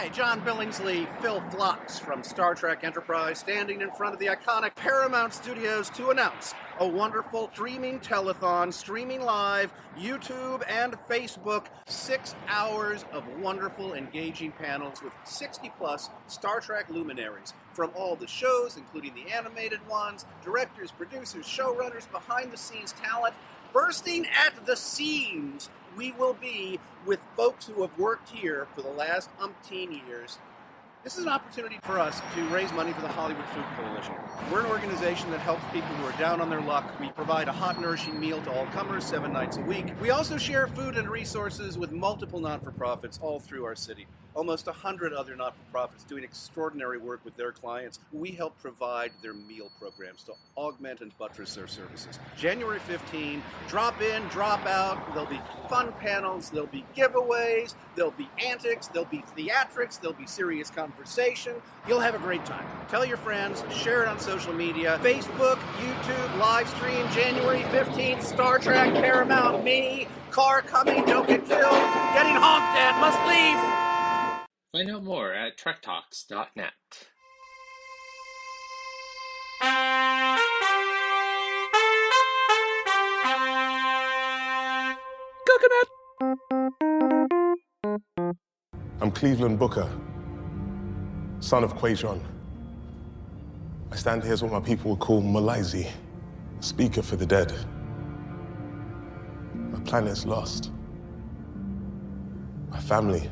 Hi, John Billingsley, Phil Phlox from Star Trek Enterprise, standing in front of the iconic Paramount Studios to announce a wonderful streaming telethon, streaming live, YouTube and Facebook, 6 hours of wonderful, engaging panels with 60-plus Star Trek luminaries from all the shows, including the animated ones, directors, producers, showrunners, behind-the-scenes talent. Bursting at the seams, we will be with folks who have worked here for the last umpteen years. This is an opportunity for us to raise money for the Hollywood Food Coalition. We're an organization that helps people who are down on their luck. We provide a hot, nourishing meal to all comers 7 nights a week. We also share food and resources with multiple not-for-profits all through our city. Almost 100 other not-for-profits doing extraordinary work with their clients. We help provide their meal programs to augment and buttress their services. January 15, drop in, drop out. There'll be fun panels, there'll be giveaways, there'll be antics, there'll be theatrics, there'll be serious conversation. You'll have a great time. Tell your friends, share it on social media. Facebook, YouTube, live stream, January 15th, Star Trek, Paramount, me, car coming, don't get killed, getting honked at, must leave. Find out more at trektalks.net. Coconut! I'm Cleveland Booker, son of Quajon. I stand here as what my people would call Malaizi, speaker for the dead. My planet's lost. My family.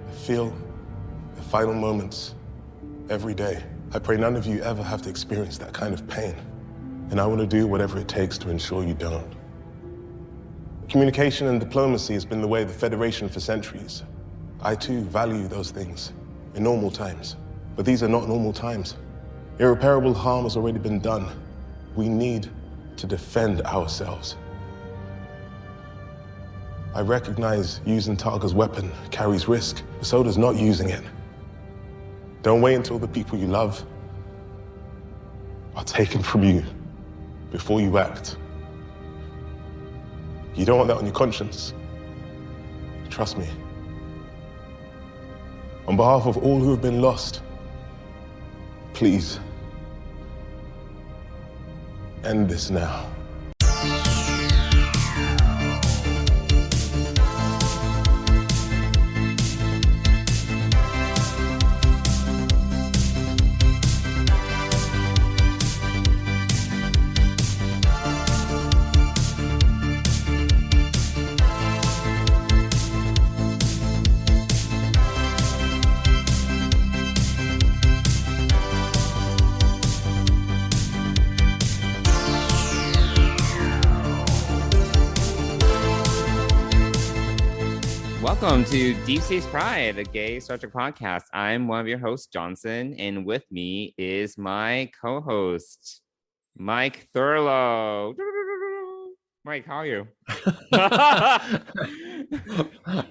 I feel the final moments every day. I pray none of you ever have to experience that kind of pain. And I want to do whatever it takes to ensure you don't. Communication and diplomacy has been the way of the Federation for centuries. I too value those things in normal times. But these are not normal times. Irreparable harm has already been done. We need to defend ourselves. I recognize using Targa's weapon carries risk, but so does not using it. Don't wait until the people you love are taken from you before you act. You don't want that on your conscience. Trust me. On behalf of all who have been lost, please, end this now. Welcome to Deep Space Pride, the gay Star Trek podcast. I'm one of your hosts, Johnson, and with me is my co-host, Mike Thurlow. Mike, how are you?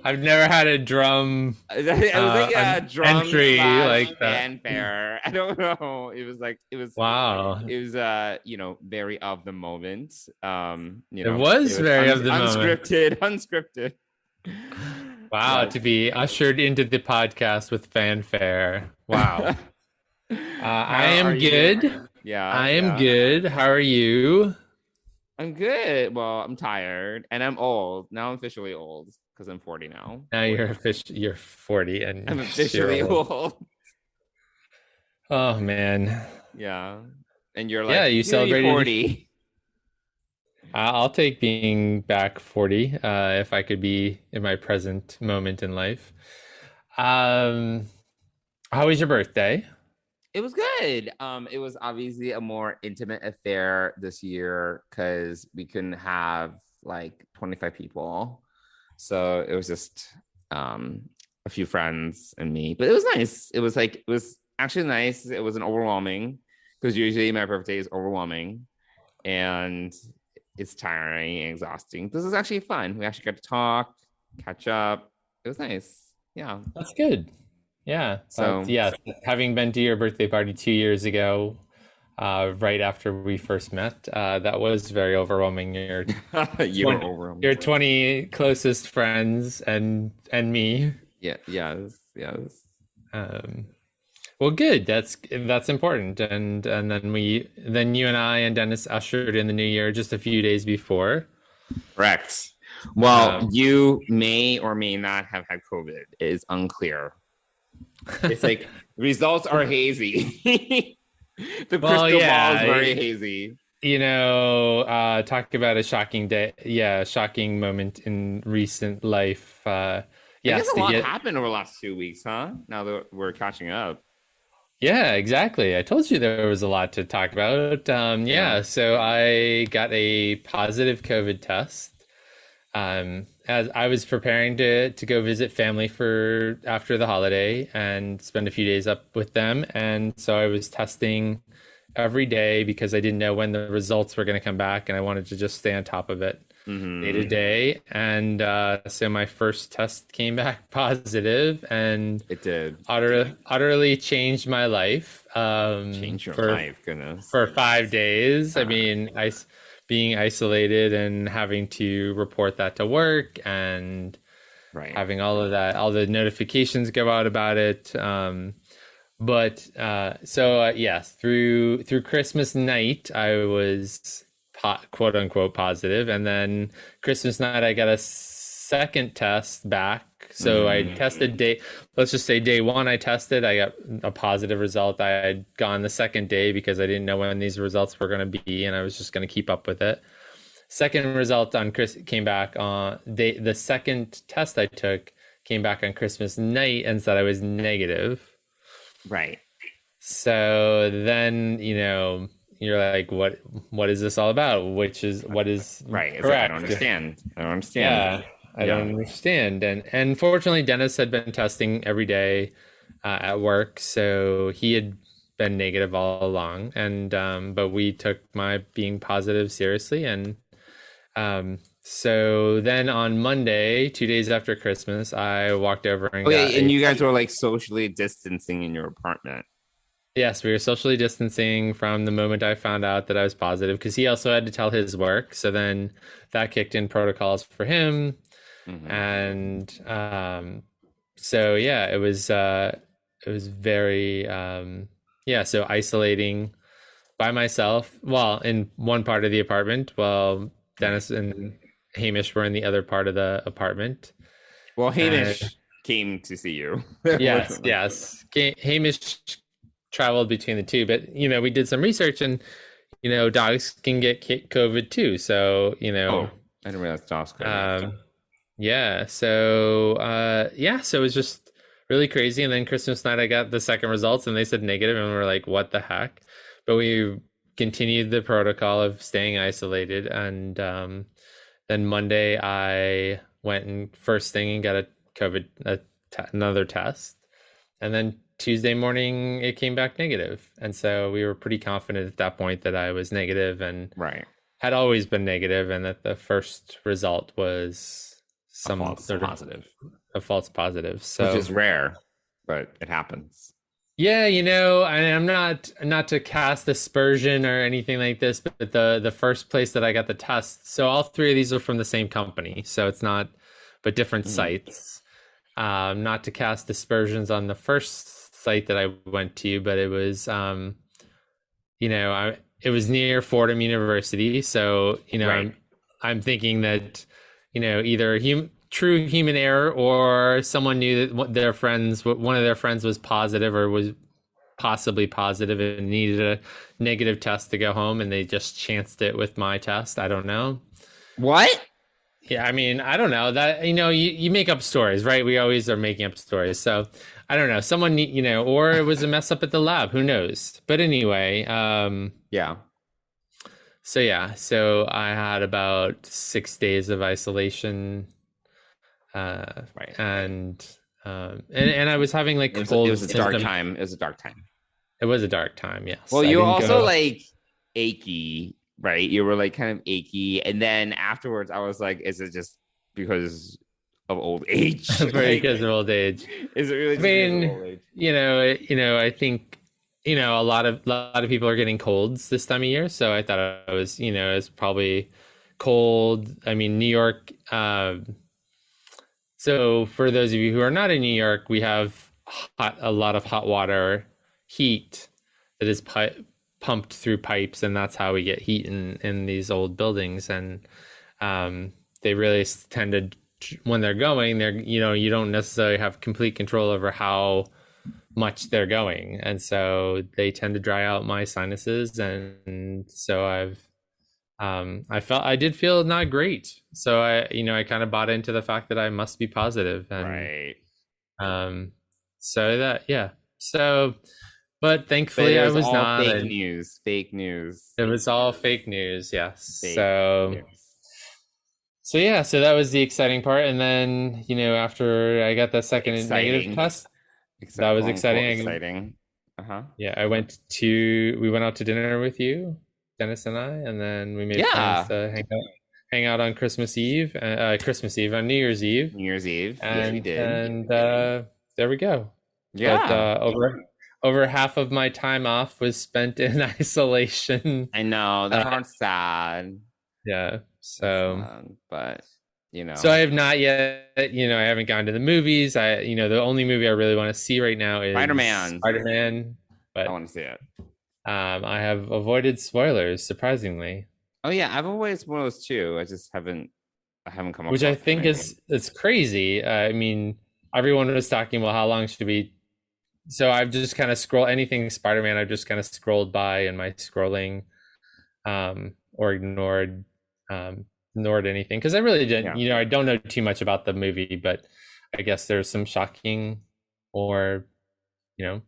I've never had a drum. It was like a drum entry like that. Fanfare. I don't know. Wow. It was very of the moment. It was very of the moment. Unscripted. Wow, to be ushered into the podcast with fanfare. Wow. I am good. I am good. How are you? I'm good. Well, I'm tired and I'm old. Now I'm officially old because I'm 40 now. Now you're 40 and I'm officially old. Oh, man. Yeah. And you're like, you celebrated 40. I'll take being back 40 if I could be in my present moment in life. How was your birthday? It was good. It was obviously a more intimate affair this year because we couldn't have like 25 people. So it was just a few friends and me. But it was nice. It was actually nice. It wasn't overwhelming because usually my birthday is overwhelming. And it's tiring and exhausting. This is actually fun. We actually got to talk, catch up. It was nice. Yeah. That's good. Yeah. So having been to your birthday party 2 years ago, right after we first met, that was very overwhelming. Your 20 closest friends and me Yeah. Yes. Well, good. That's important. And then you and I and Dennis ushered in the new year just a few days before. Correct. Well, you may or may not have had COVID. It is unclear. It's like results are hazy. The crystal ball is very hazy. Talk about a shocking day. Yeah, shocking moment in recent life. I guess a lot happened over the last 2 weeks, huh? Now that we're catching up. Yeah, exactly. I told you there was a lot to talk about. So I got a positive COVID test. As I was preparing to go visit family for after the holiday and spend a few days up with them. And so I was testing every day because I didn't know when the results were going to come back, and I wanted to just stay on top of it day to day. And so my first test came back positive, and it did utterly changed my life. Change your life, goodness. For 5 days. I mean, being isolated and having to report that to work and having all of that, all the notifications go out about it. Yes, through Christmas night, I was quote unquote positive. And then Christmas night, I got a second test back. So I tested let's just say day one, I tested, I got a positive result. I had gone the second day because I didn't know when these results were going to be, and I was just going to keep up with it. Second result came back on the second test I took came back on Christmas night and said I was negative. Right. So then, you're like, what is this all about? What is right? Correct? Like, I don't understand. Yeah. I don't understand. And fortunately, Dennis had been testing every day at work, so he had been negative all along. And but we took my being positive seriously. And so then on Monday, 2 days after Christmas, I walked over and and you guys were like socially distancing in your apartment. Yes, we were socially distancing from the moment I found out that I was positive, because he also had to tell his work. So then that kicked in protocols for him. And so it was very so isolating by myself, in one part of the apartment, while Dennis and Hamish were in the other part of the apartment. Well, Hamish came to see you. yes Hamish traveled between the two, but we did some research, and dogs can get COVID too, so I didn't realize dogs could. So it was just really crazy. And then Christmas night, I got the second results, and they said negative, and we were like, what the heck? But we continued the protocol of staying isolated. And then Monday, I went and first thing and got a COVID, another test. And then Tuesday morning, it came back negative. And so we were pretty confident at that point that I was negative, and had always been negative, and that the first result was a false positive, so which is rare, but it happens. Yeah, I'm not to cast aspersion or anything like this, but the first place that I got the test, so all three of these are from the same company, so it's not, but different sites. Not to cast aspersions on the first site that I went to, but it was it was near Fordham University, so I'm thinking that either true human error, or someone knew that one of their friends was positive, or was possibly positive and needed a negative test to go home, and they just chanced it with my test. I don't know. What? Yeah, I mean, I don't know that, you make up stories, right? We always are making up stories. So I don't know, someone, or it was a mess up at the lab, who knows? But anyway, So I had about 6 days of isolation, and I was having like cold. It was a dark time. It was a dark time. It was a dark time. Yes. Well, you were also like achy, right? You were like kind of achy, and then afterwards, I was like, "Is it just because of old age?" Because of old age. Is it really? Just because of old age? I think. A lot of people are getting colds this time of year, so I thought it was, it's probably cold. I mean, New York So for those of you who are not in New York, we have a lot of hot water heat that is pumped through pipes, and that's how we get heat in these old buildings. And they really tend to, when they're going, you don't necessarily have complete control over how much they're going, and so they tend to dry out my sinuses, and so I did feel not great. So I kind of bought into the fact that I must be positive, and right. So that, yeah. So, but thankfully But I was all not. fake news. Fake news. It was all fake news. Yes. Fake so. news. So yeah, so that was the exciting part, and then after I got the second negative test, that was exciting. Exciting. Yeah, we went out to dinner with you, Dennis and I, and then we made plans to hang out on Christmas Eve, on New Year's Eve. Yes, we did. And there we go. Yeah. But over half of my time off was spent in isolation. I know, that sounds sad. Yeah. So, but so I have not yet. I haven't gone to the movies. The only movie I really want to see right now is Spider-Man. But I want to see it. I have avoided spoilers, surprisingly. Oh yeah, I've avoided spoilers too. I just haven't come up. Which I think it's crazy. I mean, everyone was talking about how long should we. So I've just kind of scrolled anything Spider-Man. I've just kind of scrolled by in my scrolling, or ignored anything, because I really didn't. I don't know too much about the movie, but I guess there's some shocking or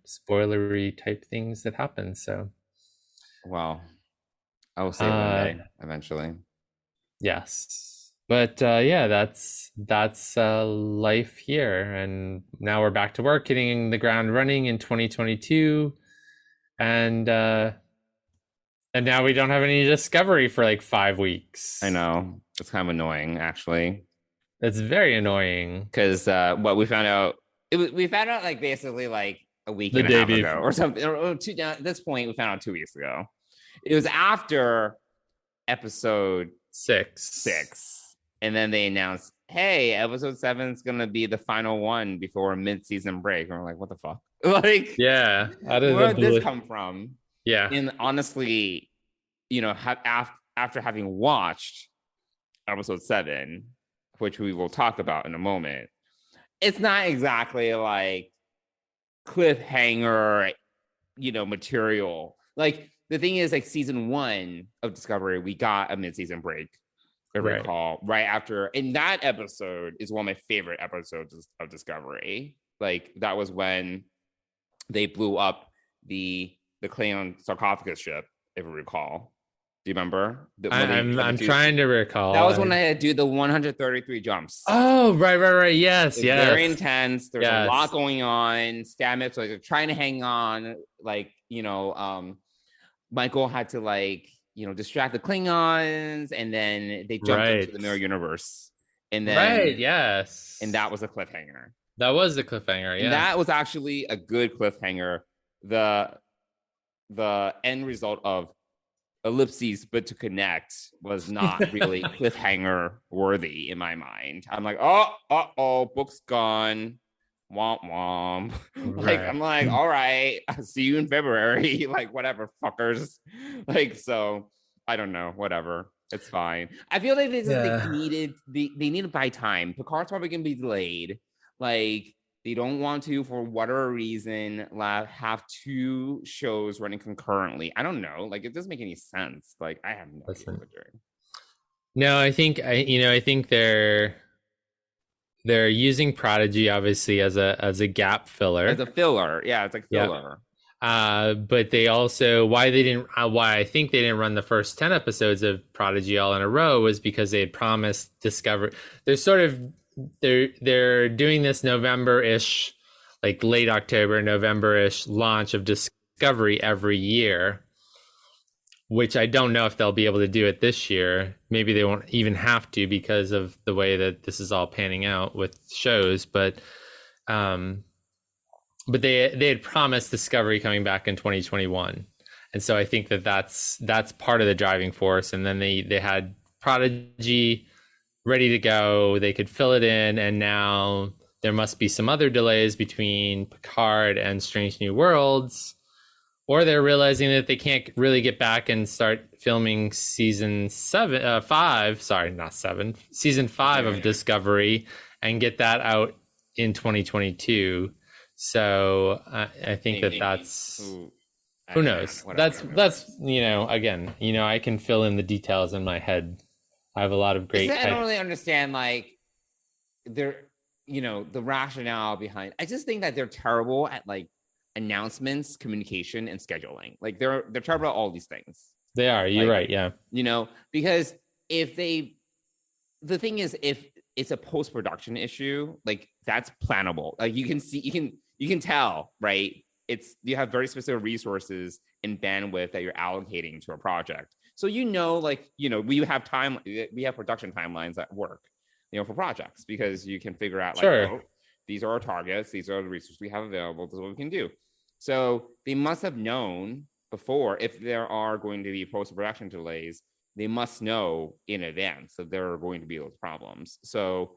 spoilery type things that happen. So, well, I will see it one day eventually. Yes, but yeah, that's life here, and now we're back to work, hitting the ground running in 2022, and now we don't have any Discovery for like 5 weeks. I know, it's kind of annoying, actually. It's very annoying because what we found out, we found out like basically like a week and a half ago or something. At this point, we found out 2 weeks ago. It was after episode 6, and then they announced, "Hey, episode 7 is gonna be the final one before a mid-season break." And we're like, "What the fuck?" Like, yeah, where did this come from? Yeah, and honestly, after having watched episode 7, which we will talk about in a moment, it's not exactly like cliffhanger, material. Like, the thing is, like, season 1 of Discovery, we got a mid-season break, I recall, right after, and that episode is one of my favorite episodes of Discovery. Like, that was when they blew up the Klingon sarcophagus ship, if you recall. Do you remember? I'm trying to recall. That was when I had to do the 133 jumps. Oh, right. Yes. Very intense. There's a lot going on. Stamets, like, they're trying to hang on. Like, Michael had to, like, distract the Klingons, and then they jumped into the mirror universe. And then yes. And that was a cliffhanger. That was a cliffhanger, yeah. And that was actually a good cliffhanger. The end result of ellipses but to connect was not really cliffhanger worthy in my mind. I'm like, book's gone, womp womp. Like, I'm like, all right, I'll see you in February. Like, whatever, fuckers. Like, so I don't know, whatever, it's fine. I feel like they needed to buy time. Picard's probably gonna be delayed. Like, they don't want to, for whatever reason, have 2 shows running concurrently. I don't know. Like, it doesn't make any sense. Like, I have no idea what they're doing. No, I think they're using Prodigy obviously as a gap filler. As a filler, yeah, it's like filler. But they also why I think they didn't run the first 10 episodes of Prodigy all in a row was because they had promised Discovery. They're doing this November-ish, like late October, November-ish launch of Discovery every year, which I don't know if they'll be able to do it this year. Maybe they won't even have to because of the way that this is all panning out with shows. But they had promised Discovery coming back in 2021, and so I think that's part of the driving force. And then they had Prodigy ready to go. They could fill it in, and now there must be some other delays between Picard and Strange New Worlds, or they're realizing that they can't really get back and start filming season 5. Sorry, not 7. Season 5 of Discovery, and get that out in 2022. So I think that's who knows. That's again, I can fill in the details in my head. I have a lot of great. I don't really understand the rationale behind. I just think that they're terrible at announcements, communication, and scheduling. They're terrible at all these things. They are. You're right. Yeah. Because the thing is, if it's a post-production issue, that's plannable. You can tell, right? You have very specific resources and bandwidth that you're allocating to a project. So we have production timelines at work, for projects, because you can figure out these are our targets, these are the resources we have available, this is what we can do. So they must have known before, if there are going to be post-production delays, they must know in advance that there are going to be those problems. So,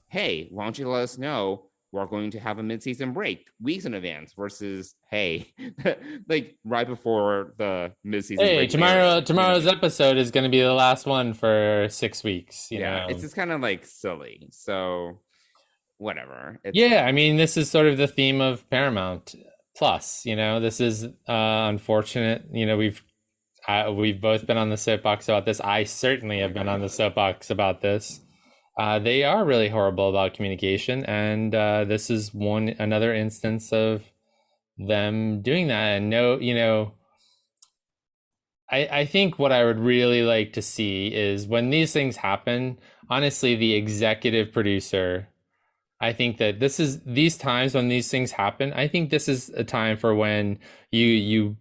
hey, why don't you let us know? We're going to have a mid-season break weeks in advance versus, hey, right before the mid-season break. Tomorrow's episode is going to be the last one for 6 weeks. You know? It's just kind of silly. So whatever. This is sort of the theme of Paramount Plus. This is unfortunate. We've both been on the soapbox about this. I certainly have been on the soapbox about this. They are really horrible about communication, and this is another instance of them doing that. And I think what I would really like to see is when these things happen, honestly, the executive producer, I think that these times when these things happen, I think this is a time for when you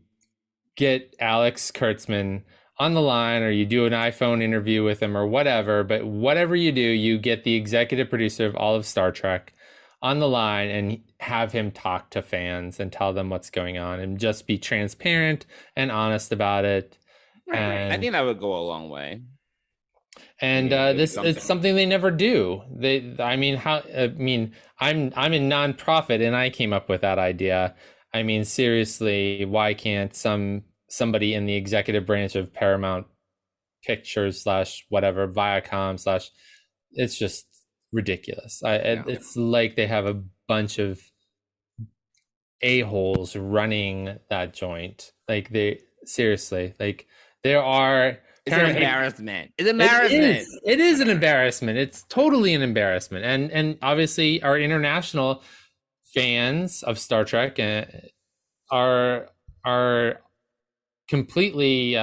get Alex Kurtzman on the line, or you do an iPhone interview with him or whatever, but whatever you do, you get the executive producer of all of Star Trek on the line and have him talk to fans and tell them what's going on and just be transparent and honest about it. Right. And I think that would go a long way. And it's something they never do. I'm in nonprofit, and I came up with that idea. Seriously, why can't somebody in the executive branch of Paramount Pictures / whatever, Viacom / it's just ridiculous. It's like they have a bunch of a-holes running that joint. There are. It's an embarrassment. It's embarrassment. It is an embarrassment. It's totally an embarrassment. And obviously our international fans of Star Trek are completely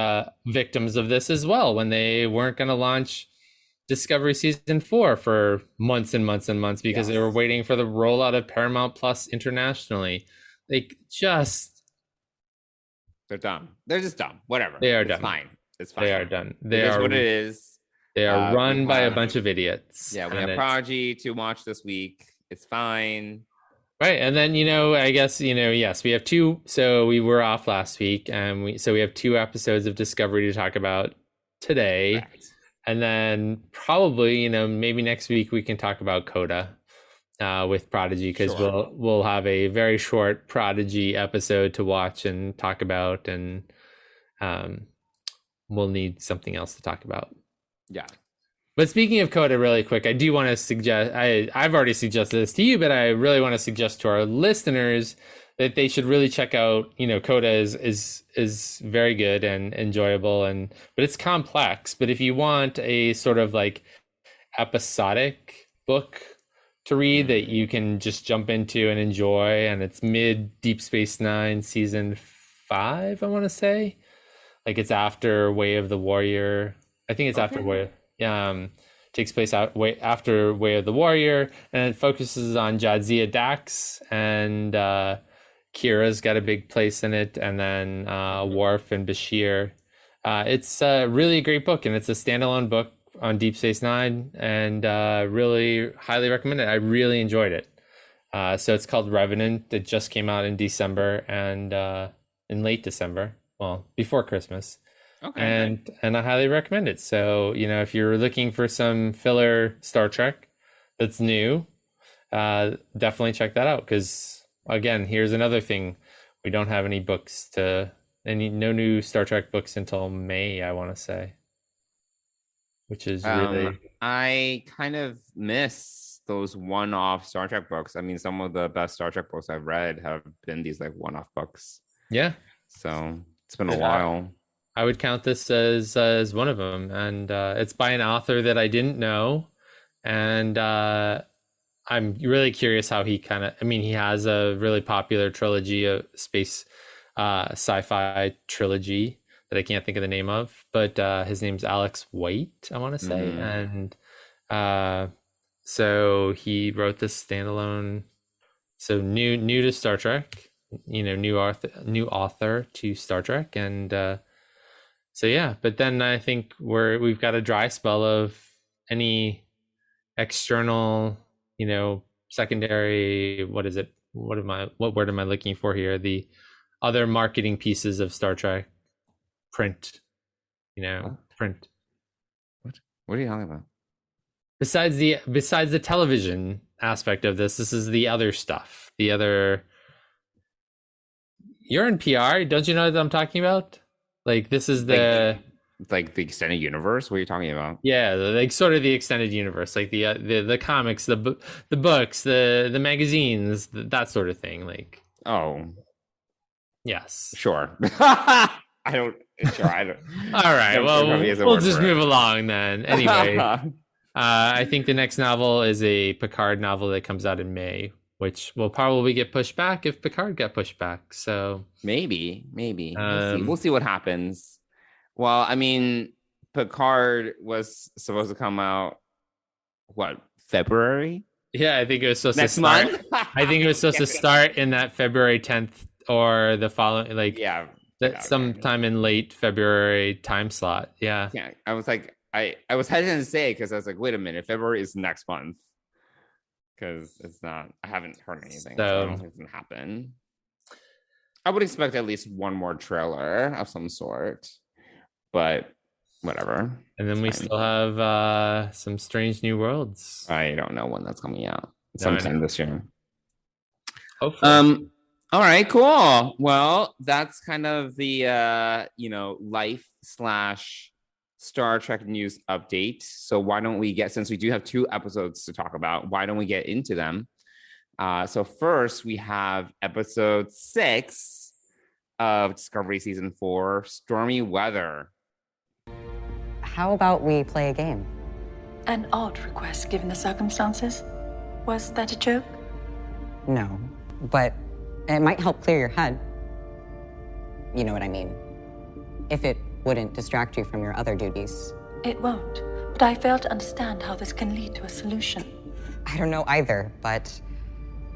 victims of this as well, when they weren't going to launch Discovery Season 4 for months and months and months because they were waiting for the rollout of Paramount Plus internationally. They're dumb. They're just dumb. Whatever. They are dumb. It's fine. They are done. It is what it is. They are run by a bunch of idiots. Yeah, we have Prodigy to watch this week. It's fine. Right, and then I guess yes, we have 2. So we were off last week, and we have 2 episodes of Discovery to talk about today, right. And then probably maybe next week we can talk about Coda with Prodigy, because we'll have a very short Prodigy episode to watch and talk about, and we'll need something else to talk about. Yeah. But speaking of Coda, really quick, I do want to suggest, I've already suggested this to you, but I really want to suggest to our listeners that they should really check out, Coda is very good and enjoyable, but it's complex. But if you want a sort of episodic book to read that you can just jump into and enjoy, and it's mid Deep Space Nine season 5, I want to say. It's after Way of the Warrior. I think it's after Way. Takes place after Way of the Warrior, and it focuses on Jadzia Dax, and Kira's got a big place in it, and then Worf and Bashir. It's really a great book, and it's a standalone book on Deep Space Nine, and really highly recommend it. I really enjoyed it. So it's called Revenant. It just came out in December, and in late December. Well, before Christmas. Okay. and I highly recommend it. So, if you're looking for some filler Star Trek that's new, definitely check that out. Because again, here's another thing: we don't have any no new Star Trek books until May, I want to say, which is really I kind of miss those one-off Star Trek books. I mean, some of the best Star Trek books I've read have been these like one-off books. yeah. So it's been a while. I would count this as one of them, and it's by an author that I didn't know, and I'm really curious how he he has a really popular trilogy, a space sci-fi trilogy that I can't think of the name of, but his name's Alex White, I want to say, and so he wrote this standalone, so new to Star Trek, new author to Star Trek, and so yeah. But then I think we've got a dry spell of any external, secondary, what is it? What word am I looking for here? The other marketing pieces of Star Trek print, print. What are you talking about? Besides the television aspect of this is the other stuff. The other. You're in PR, don't you know what I'm talking about? Like, this is the like the extended universe. What are you talking about? Yeah, like sort of the extended universe, like the comics, the books, the magazines, that sort of thing. Like, oh, yes, sure. I don't. All right, well, we'll just move along then. Anyway, I think the next novel is a Picard novel that comes out in May, which will probably get pushed back if Picard got pushed back. So maybe we'll see what happens. Well, I mean, Picard was supposed to come out February? Yeah, I think it was supposed next to start. month. I think it was supposed to start in that February 10th or the following, sometime in late February time slot. Yeah. Yeah, I was like, I was hesitant to say because I was like, wait a minute, February is next month. Because it's not, I haven't heard anything. So I don't think it's going to happen. I would expect at least one more trailer of some sort, but whatever. And then we still have some Strange New Worlds. I don't know when that's coming out. Sometime this year. Hopefully. All right, cool. Well, that's kind of the life / Star Trek news update. So why don't we since we do have 2 episodes to talk about, why don't we get into them? So first we have episode 6 of Discovery season 4, Stormy Weather. How about we play a game? An odd request given the circumstances. Was that a joke? No, but it might help clear your head. You know what I mean. If it wouldn't distract you from your other duties. It won't, but I fail to understand how this can lead to a solution. I don't know either, but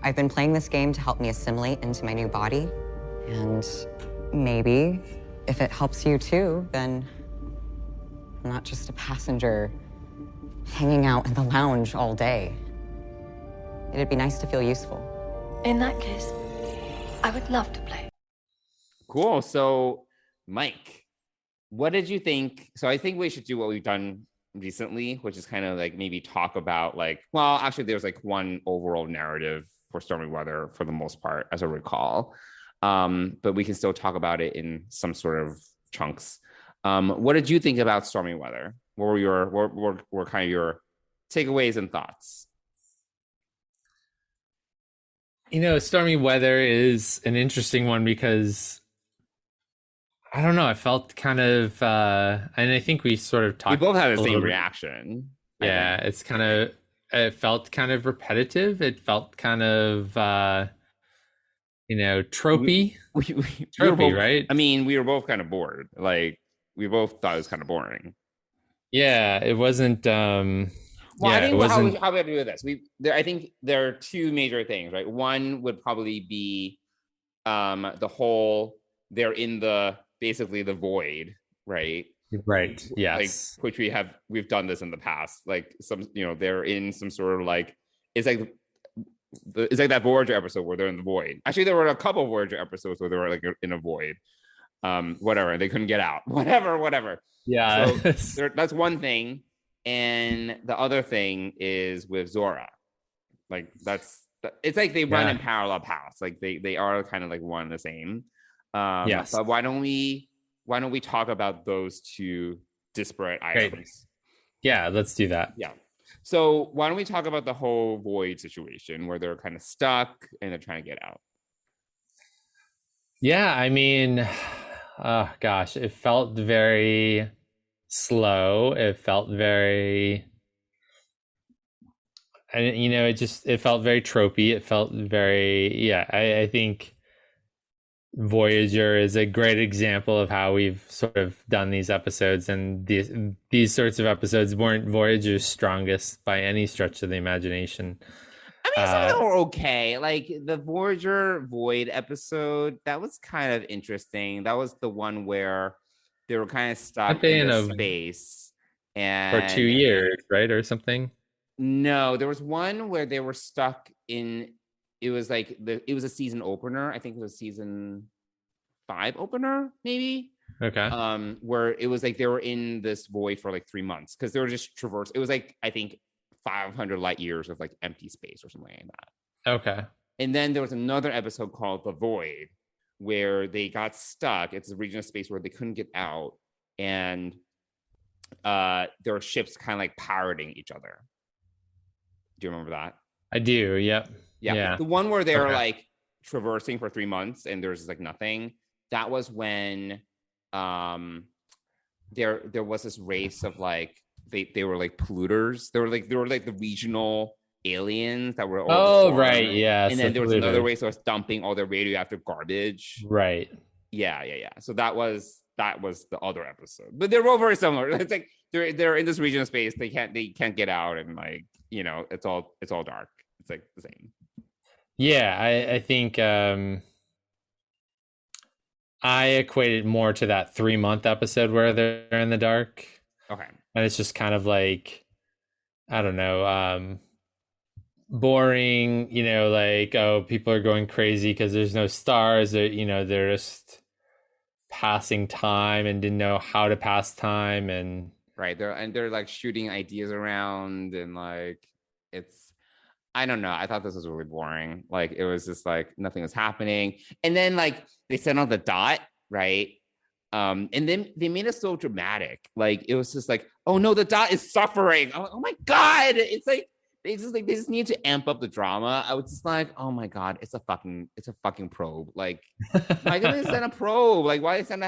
I've been playing this game to help me assimilate into my new body. And maybe, if it helps you too, then I'm not just a passenger hanging out in the lounge all day. It'd be nice to feel useful. In that case, I would love to play. Cool. So, Mike, what did you think? So I think we should do what we've done recently, which is kind of like maybe talk about actually there's one overall narrative for Stormy Weather for the most part, as I recall. But we can still talk about it in some sort of chunks. What did you think about Stormy Weather? What were kind of your takeaways and thoughts? Stormy Weather is an interesting one because I don't know. I felt kind of, and I think we sort of talked. We both had the same reaction. Yeah, it felt kind of repetitive. It felt kind of, tropey. Tropey, right? I mean, we were both kind of bored. We both thought it was kind of boring. Yeah, it wasn't. I think how we have to do this. I think there are 2 major things, right? One would probably be the whole they're in basically the void, right? Right. Yes. Which we've done this in the past. They're in some sort of it's like that Voyager episode where they're in the void. Actually, there were a couple of Voyager episodes where they were in a void. whatever, they couldn't get out. Whatever. Yeah. So that's one thing. And the other thing is with Zora. Like it's like they run in parallel paths. Like they are kind of like one and the same. Yes. But why don't we talk about those two disparate items? Great. Yeah, let's do that. Yeah. So why don't we talk about the whole void situation where they're kind of stuck and they're trying to get out? Yeah, I mean, oh gosh, it felt very slow. It felt very, and it felt very tropey. It felt very, I think Voyager is a great example of how we've sort of done these episodes, and these sorts of episodes weren't Voyager's strongest by any stretch of the imagination. I mean, some of them were okay. Like the Voyager Void episode, that was kind of interesting. That was the one where they were kind of stuck in a space and for 2 years, right, or something. No, there was one where they were stuck in. It was like it was a season opener. I think it was season 5 opener, maybe. Okay. Where it was like they were in this void for like 3 months because they were just traverse. It was like I think 500 light years of like empty space or something like that. Okay. And then there was another episode called The Void where they got stuck. It's a region of space where they couldn't get out, and there were ships kind of like pirating each other. Do you remember that? I do. Yep. Yeah. The one where they're like traversing for 3 months and there's like nothing. That was when there was this race of like they were like polluters. They were like the regional aliens that were right, yeah. And then there was another race that was dumping all their radioactive garbage. Right. Yeah. So that was the other episode. But they're all very similar. It's like they're in this region of space. They can't get out, and like, it's all dark. It's like the same. Yeah, I think I equate it more to that 3-month episode where they're in the dark. Okay. And it's just kind of like, I don't know, boring, like, oh, people are going crazy because there's no stars. They're just passing time and didn't know how to pass time. And right. They're like shooting ideas around, and like, I don't know. I thought this was really boring. Like, it was just like nothing was happening. And then like they sent out the dot, right? And then they made it so dramatic. Like, it was just like, oh no, the dot is suffering. I'm like, oh my God. It's like they just need to amp up the drama. I was just like, oh my God, it's a fucking probe. Like, why did they send a probe? Like, why did they send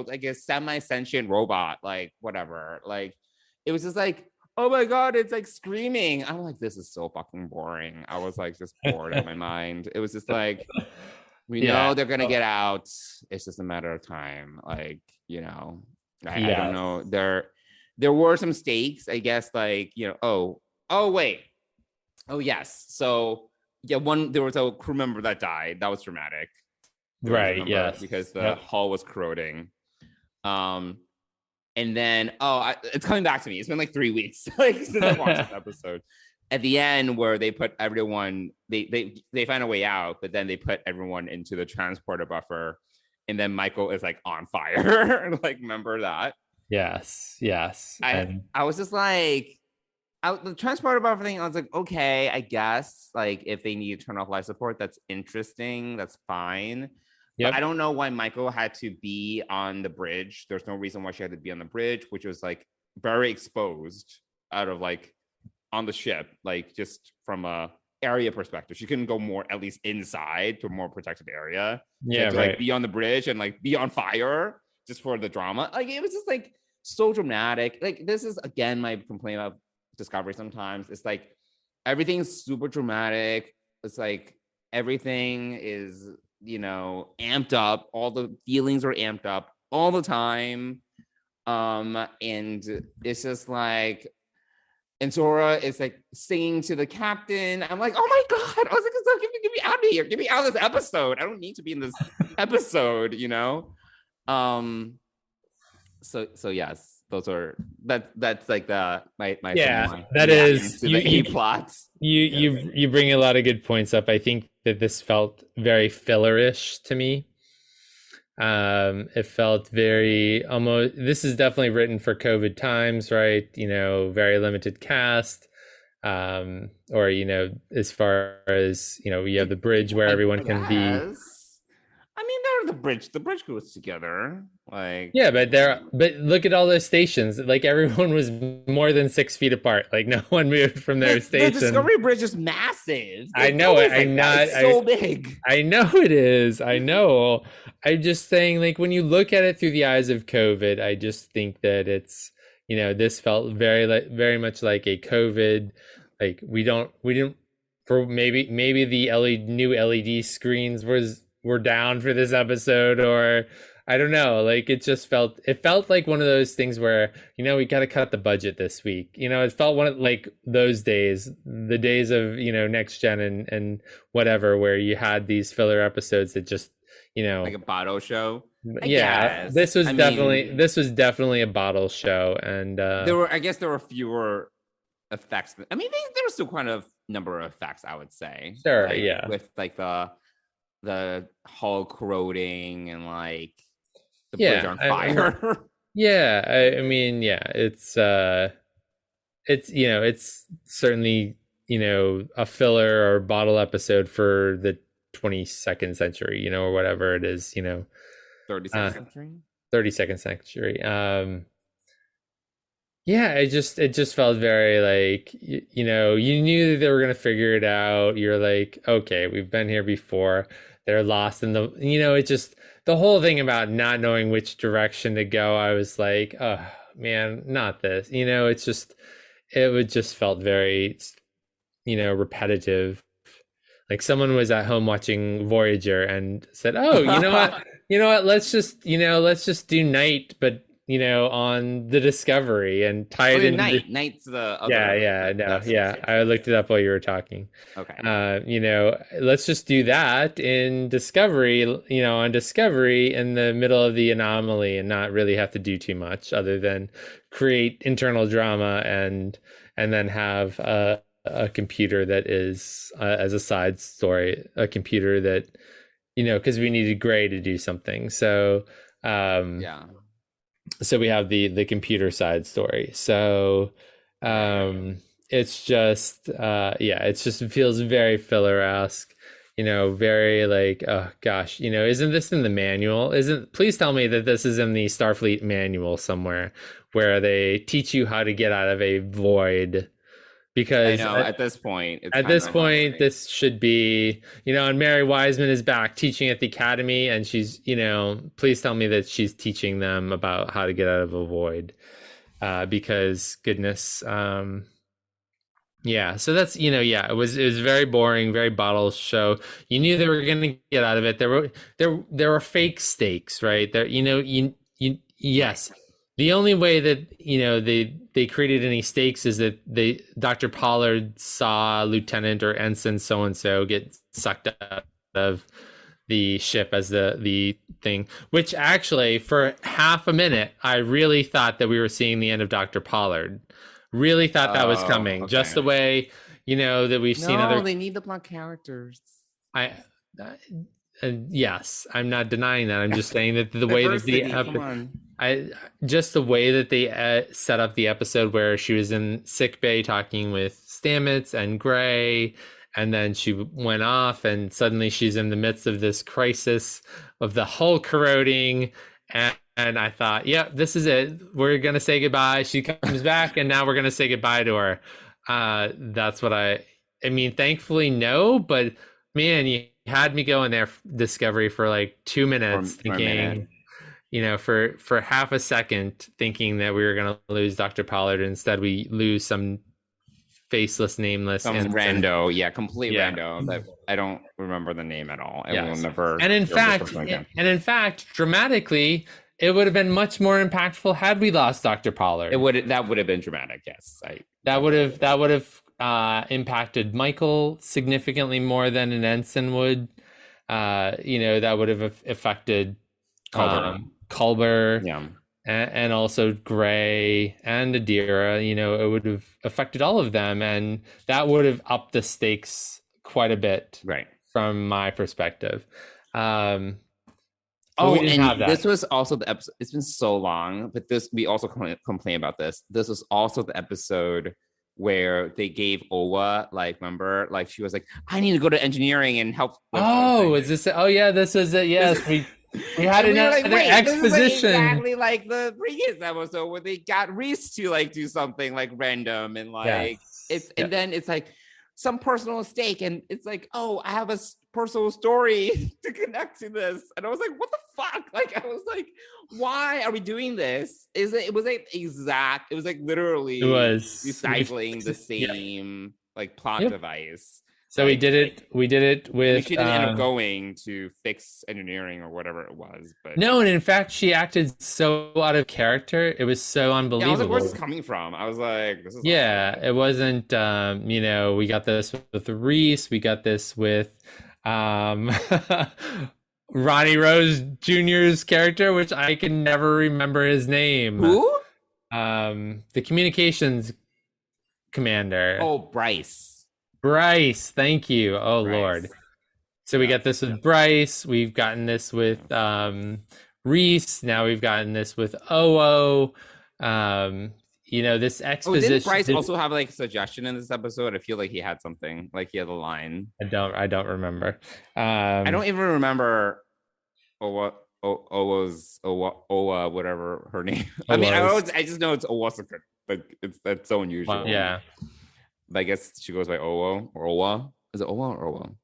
like a semi-sentient robot? Like, whatever. Like, it was just like, oh my God, it's like screaming. I'm like, this is so fucking boring. I was like just bored out of my mind. It was just like, we know they're gonna get out. It's just a matter of time. Like, I don't know. There were some stakes, I guess, like, oh wait. Oh yes. So yeah, there was a crew member that died. That was dramatic. Right, yes. Because the hull was corroding. And then, it's coming back to me. It's been like 3 weeks since I watched this episode. At the end, where they put everyone, they find a way out, but then they put everyone into the transporter buffer, and then Michael is like on fire. Like, remember that? Yes. I was just like, the transporter buffer thing. I was like, okay, I guess. Like, if they need to turn off life support, that's interesting. That's fine. Yep. But I don't know why Michael had to be on the bridge. There's no reason why she had to be on the bridge, which was like very exposed out of like on the ship, like just from a area perspective. She couldn't go more, at least inside, to a more protected area. Yeah, to, right. Like, be on the bridge and like be on fire just for the drama. Like, it was just like so dramatic. Like, this is again my complaint about Discovery sometimes. It's like everything's super dramatic. It's like everything is, amped up. All the feelings are amped up all the time. And it's just like, and Zora is like singing to the captain. I'm like, oh my God. I was like, get me out of here. Get me out of this episode. I don't need to be in this episode, So yes, those are that's like my that is the A plots. You bring a lot of good points up. I think that this felt very fillerish to me. It felt very almost, this is definitely written for COVID times, right? Very limited cast. Or, as far as, you have the bridge where everyone can be. I mean, they're the bridge goes together. Like, Yeah, but look at all those stations. Like, everyone was more than 6 feet apart. Like, no one moved from their the station. Discovery Bridge is massive. I know it. It's so big. I know it is. I know. I'm just saying, like, when you look at it through the eyes of COVID, I just think that it's, this felt very much like a COVID. Like, we didn't, for maybe the new LED screens were down for this episode, or I don't know. Like, it felt like one of those things where, we got to cut the budget this week. It felt one of, like, those days, the days of, Next Gen and whatever, where you had these filler episodes that just, like a bottle show. Yeah, this was definitely a bottle show, and there were fewer effects. I mean, there was still quite a number of effects, I would say. Sure, like, yeah, with like the hull corroding and like the yeah, bridge on fire. I mean, yeah, it's certainly a filler or bottle episode for the 22nd century, or whatever it is, 32nd century. 32nd century. Yeah, it just felt very like, you knew that they were gonna figure it out. You're like, okay, we've been here before. They're lost in the, it just, the whole thing about not knowing which direction to go. I was like, oh man, not this. It just felt very, repetitive. Like, someone was at home watching Voyager and said, "Oh, you know what? Let's just do night, but on the Discovery and tie it in." Night's the other. I looked it up while you were talking. Okay. Let's just do that in Discovery. On Discovery in the middle of the anomaly, and not really have to do too much other than create internal drama and then have a computer that is, as a side story, a computer that, because we needed Gray to do something. So, so we have the computer side story. So, it's just, it feels very filler-esque, very like, oh gosh, isn't this in the manual? Please tell me that this is in the Starfleet manual somewhere where they teach you how to get out of a void. Because I know at this point, this should be, and Mary Wiseman is back teaching at the academy, and she's, please tell me that she's teaching them about how to get out of a void, because goodness, so that's, it was very boring, very bottle show. You knew they were going to get out of it. There were fake stakes, right? There, yes. The only way that, they created any stakes is that Dr. Pollard saw Lieutenant or Ensign so-and-so get sucked out of the ship as the thing, which actually for half a minute, I really thought that we were seeing the end of Dr. Pollard. Really thought that was coming. Okay. Just the way, that we've seen other. They need the black characters. Yes, I'm not denying that. I'm just saying that the way that the way that they set up the episode where she was in sick bay talking with Stamets and Gray, and then she went off, and suddenly she's in the midst of this crisis of the hull corroding, and I thought, yeah, this is it. We're gonna say goodbye. She comes back, and now we're gonna say goodbye to her. That's what I mean. Thankfully, no, but man, you had me going there, Discovery, for like 2 minutes, thinking, for half a second, thinking that we were going to lose Dr. Pollard. Instead, we lose some faceless, nameless, rando, rando. That I don't remember the name at all. Yes. And in fact, dramatically, it would have been much more impactful had we lost Dr. Pollard. That would have been dramatic. Yes, that would have impacted Michael significantly more than an ensign would. That would have affected Culber, and also Gray and Adira. It would have affected all of them, and that would have upped the stakes quite a bit, right, from my perspective. But we Oh, didn't have and that. this was also the episode. It's been so long, but this we also complain about this. This was also the episode where they gave Owa, like, remember, like she was like, I need to go to engineering and help with Oh, is this? Oh yeah, this is it. Yes, we had and we were another like, wait, exposition. this is like exactly like the previous episode where they got Reese to like do something like random and like it's and then it's like some personal stake and it's like, oh, I have a personal story to connect to this, and I was like, what the fuck? Like, I was like, why are we doing this? It was like exact. It was like literally It was recycling the same like plot device. So like, we did it. We did it with. She didn't end up going to fix engineering or whatever it was. But no, and in fact, she acted so out of character. It was so unbelievable. Yeah, I was like, where's this coming from? I was like, this is awesome. It wasn't. You know, we got this with Reese. We got this with Ronnie Rose Jr.'s character, which I can never remember his name. Who? The communications commander. Oh, Bryce. Bryce, thank you. Oh, Bryce. Lord. So we got this with Bryce. We've gotten this with Reese. Now we've gotten this with Oo. You know, this exposition. Didn't Bryce also have like a suggestion in this episode? I feel like he had something, like he had a line. I don't remember. I don't even remember Owa's Owa, whatever her name. I mean, I just know it's Owasaka. Like that's so unusual. Well, yeah. But I guess she goes by Owo or Owa. Is it Owa or Owo?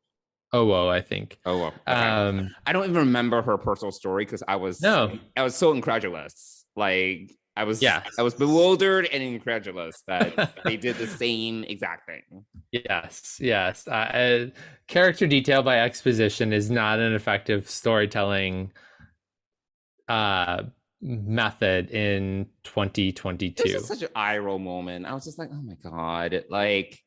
Owo, I think. Owo. Okay. I don't even remember her personal story because I was so incredulous. Like I was bewildered and incredulous that they did the same exact thing. Yes. Character detail by exposition is not an effective storytelling method in 2022. It was just such an eye roll moment. I was just like, oh my god, like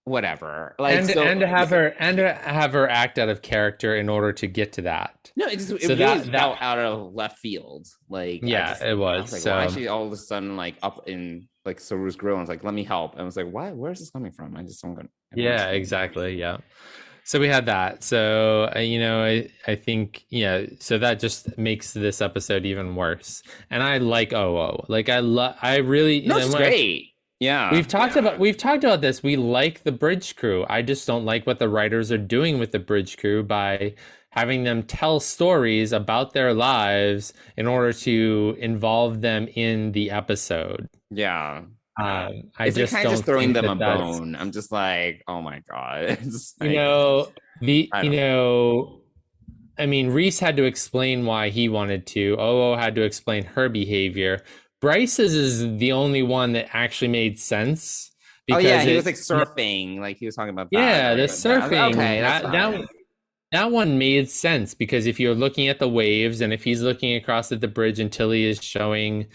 whatever. Like and to have her act out of character in order to get to that. No, it really felt out of left field. Like it was. I was like, why is she all of a sudden like up in like Saru's grill and was like, let me help. And I was like, why? Where's this coming from? I just don't get. Yeah, exactly. Yeah. So we had that. So, you know, I think, so that just makes this episode even worse. And I like OO. Like, I really. No, it's great. Yeah. We've talked about this. We like the bridge crew. I just don't like what the writers are doing with the bridge crew by having them tell stories about their lives in order to involve them in the episode. Yeah. I just kind of just throwing them a bone. I'm just like, oh my god. I mean, Reese had to explain why he wanted to. Oo had to explain her behavior. Bryce's is the only one that actually made sense. Because he was like surfing, like he was talking about that. Yeah, the right? surfing. Okay, that one made sense because if you're looking at the waves and if he's looking across at the bridge and Tilly is showing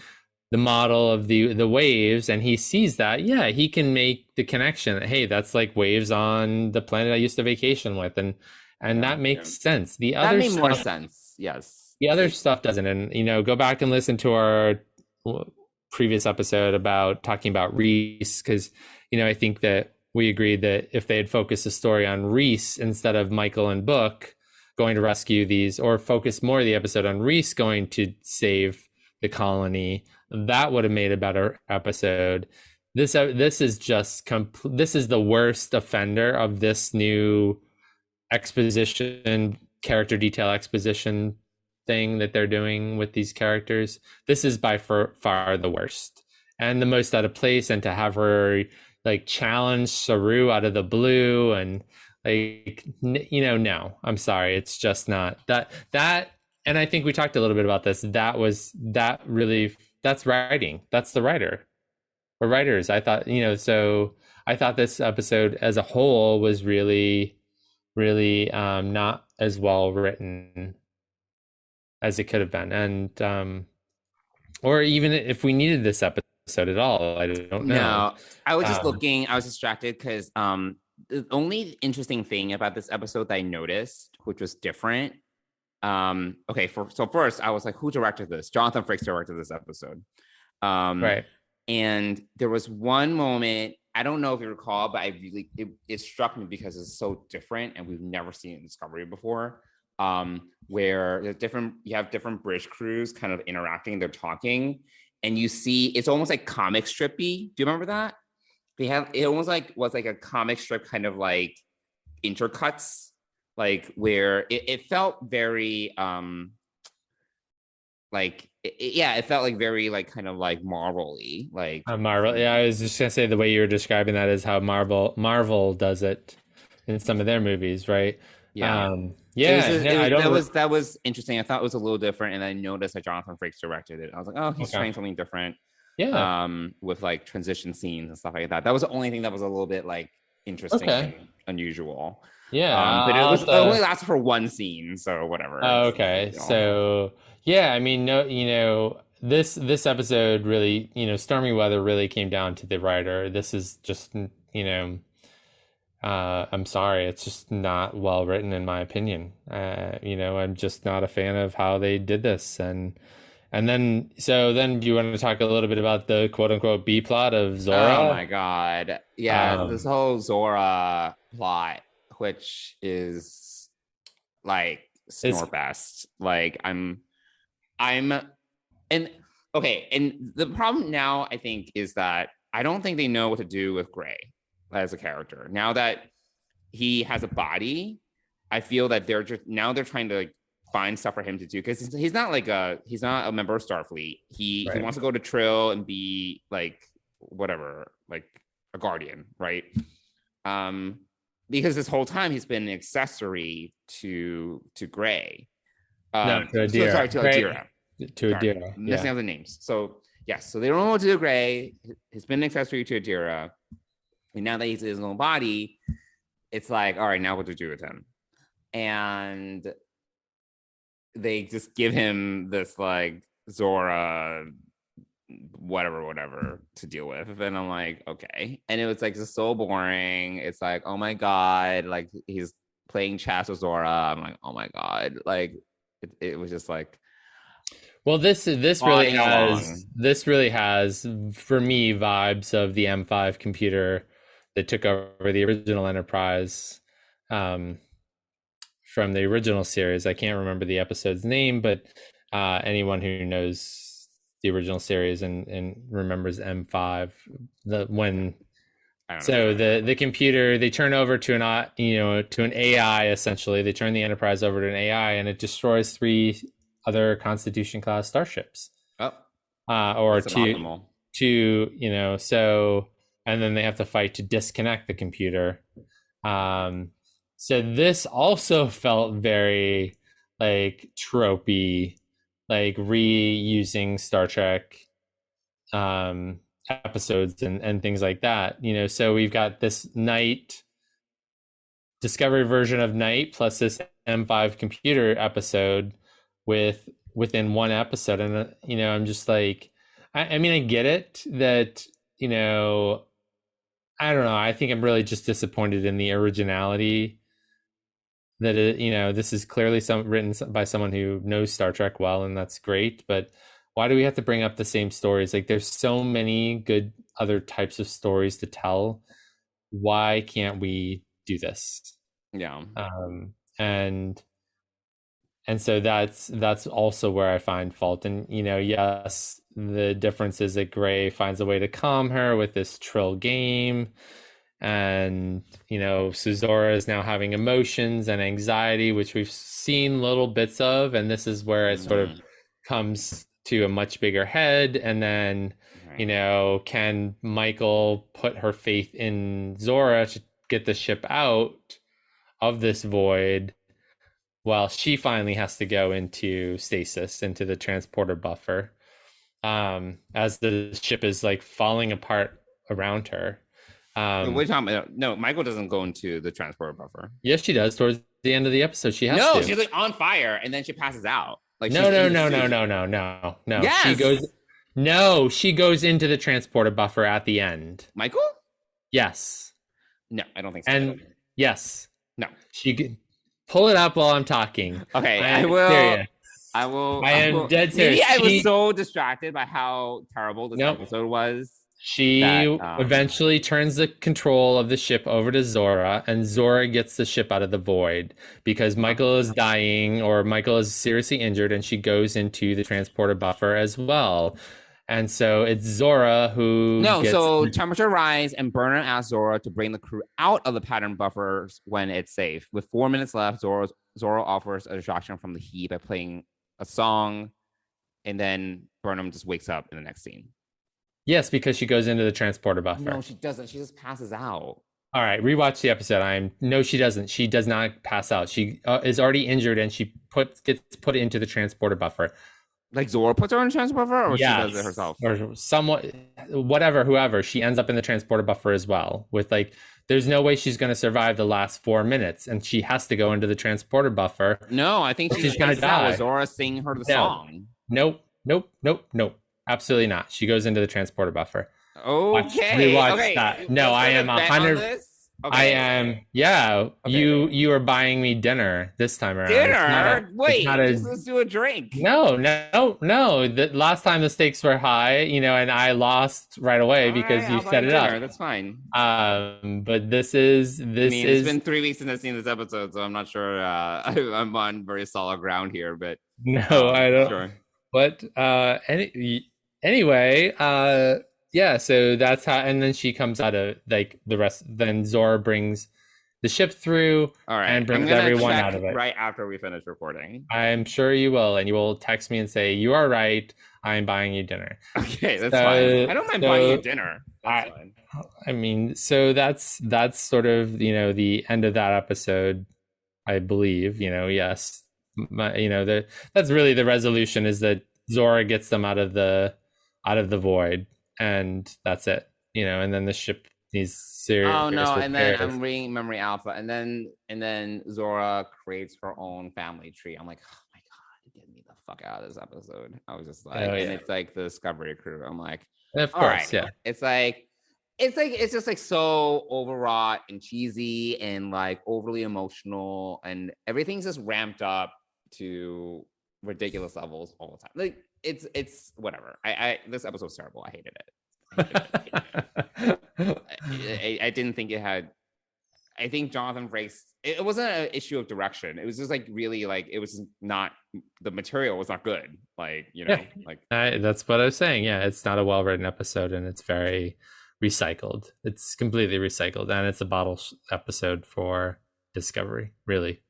the model of the waves and he sees that, he can make the connection that, hey, that's like waves on the planet I used to vacation with, and that makes sense. The other made more sense. Yes. The other stuff doesn't. And go back and listen to our previous episode about talking about Reese, because I think that we agreed that if they had focused the story on Reese instead of Michael and Book going to rescue these, or focus more of the episode on Reese going to save the colony, that would have made a better episode. This is just this is the worst offender of this new exposition, character detail exposition thing that they're doing with these characters. This is by far the worst and the most out of place. And to have her like challenge Saru out of the blue and like, no, I'm sorry, it's just not that. And I think we talked a little bit about this. That's writing. That's the writer or writers. I thought, so I thought this episode as a whole was really, really not as well written as it could have been. And, or even if we needed this episode at all, I don't know. No, I was just looking, I was distracted because the only interesting thing about this episode that I noticed, which was different, so first I was like, who directed this? Jonathan Frakes directed this episode. Right. And there was one moment, I don't know if you recall, but it struck me because it's so different and we've never seen it in Discovery before. where you have different British crews kind of interacting, they're talking, and you see it's almost like comic strippy. Do you remember that? It almost like was like a comic strip kind of like intercuts, like where it felt very it felt like very like kind of like Marvel-y, like Marvel. Yeah, I was just gonna say the way you were describing that is how Marvel does it in some of their movies, right? Yeah. That was interesting. I thought it was a little different, and I noticed that Jonathan Frakes directed it. I was like, oh, he's trying something different. Yeah. With like transition scenes and stuff like that. That was the only thing that was a little bit like interesting and unusual. Yeah. But it only lasted for one scene, so whatever. Oh, okay. So yeah, I mean, this episode really, Stormy Weather really came down to the writer. This is just, I'm sorry, it's just not well written in my opinion. I'm just not a fan of how they did this. And then do you want to talk a little bit about the quote unquote B plot of Zora? Oh my God. Yeah. This whole Zora plot, which is like snorbest. Like and the problem now I think is that I don't think they know what to do with Gray as a character. Now that he has a body, I feel that they're trying to like find stuff for him to do, because he's not a member of Starfleet. He wants to go to Trill and be like whatever, like a guardian, right? Because this whole time he's been an accessory to Gray. To Adira. To Adira. To Adira. Messing up the names. So yes, so they don't know what to do with Gray. He's been an accessory to Adira. And now that he's in his own body, it's like, all right, now what to do with him? And they just give him this like Zora whatever to deal with, and I'm like, okay. And it was like just so boring. It's like, oh my God, like he's playing chess with Zora. I'm like, oh my God, like it was just like, well, this really has for me vibes of the M5 computer that took over the original Enterprise from the original series. I can't remember the episode's name, but anyone who knows the original series and remembers M5, the computer, they turn over to an AI. Essentially, they turn the Enterprise over to an AI, and it destroys 3 other Constitution class starships. Or two, and then they have to fight to disconnect the computer. So this also felt very like tropey, like reusing Star Trek episodes and things like that. So we've got this Night Discovery version of Night plus this M5 computer episode within one episode. And I'm just like, I mean, I get it that, I don't know. I think I'm really just disappointed in the originality that this is clearly written by someone who knows Star Trek well, and that's great. But why do we have to bring up the same stories? Like, there's so many good other types of stories to tell. Why can't we do this? Yeah. And so that's also where I find fault. And yes, the difference is that Gray finds a way to calm her with this Trill game. And, Zora is now having emotions and anxiety, which we've seen little bits of. And this is where it sort of comes to a much bigger head. And then, can Michael put her faith in Zora to get the ship out of this void while she finally has to go into stasis, into the transporter buffer, as the ship is like falling apart around her. What are you talking about? No, Michael doesn't go into the transporter buffer. Yes, she does. Towards the end of the episode, she has to. No, she's like on fire, and then she passes out. Like no. Yes. She goes into the transporter buffer at the end. Michael? Yes. No, I don't think so. And yes. No. She pull it up while I'm talking. Okay, I will. I am dead serious. Maybe I was so distracted by how terrible this episode was. She eventually turns the control of the ship over to Zora, and Zora gets the ship out of the void because Michael is dying or Michael is seriously injured, and she goes into the transporter buffer as well. And so it's Zora who so temperature rise, and Burnham asks Zora to bring the crew out of the pattern buffers when it's safe. With 4 minutes left, Zora offers a distraction from the heat by playing a song, and then Burnham just wakes up in the next scene. Yes, because she goes into the transporter buffer. No, she doesn't. She just passes out. All right, rewatch the episode. No, she doesn't. She does not pass out. She is already injured, and she gets put into the transporter buffer. Like Zora puts her in the transporter buffer, or yes. She does it herself, or somewhat, whoever. She ends up in the transporter buffer as well. With there's no way she's going to survive the last 4 minutes, and she has to go into the transporter buffer. No, I think she's going to die. Zora singing her the song. Nope. Absolutely not. She goes into the transporter buffer. Okay. Rewatch that. No, I am 100. Okay. I am. Yeah. Okay. You are buying me dinner this time around. Dinner? Wait. Let's do a drink. No. The last time the stakes were high, and I lost right away because you set it up. That's fine. But this is. It's been 3 weeks since I've seen this episode, so I'm not sure. I'm on very solid ground here, but no, I don't. Sure. But anyway, yeah, so that's how, and then she comes out of the rest. Then Zora brings the ship through, all right, and brings everyone out of it right after we finish recording. I'm sure you will, and you will text me and say you are right. I'm buying you dinner. Okay, that's fine. I don't mind buying you dinner. That's fine. I mean, so that's sort of the end of that episode, I believe. Yes, that's really the resolution is that Zora gets them out of the void. And that's it, and then the ship needs serious. Oh no! And then I'm reading Memory Alpha, and then Zora creates her own family tree. I'm like, oh my god, get me the fuck out of this episode. I was just like, and it's like the Discovery crew. I'm like, of course, yeah. It's just like so overwrought and cheesy and like overly emotional, and everything's just ramped up to ridiculous levels all the time. Like it's whatever. This episode's terrible. I hated it. I didn't think it had. I think Jonathan Frakes. It wasn't an issue of direction. It was just like really like it was not, the material was not good. That's what I was saying. Yeah, it's not a well written episode, and it's very recycled. It's completely recycled, and it's a bottle episode for Discovery. Really.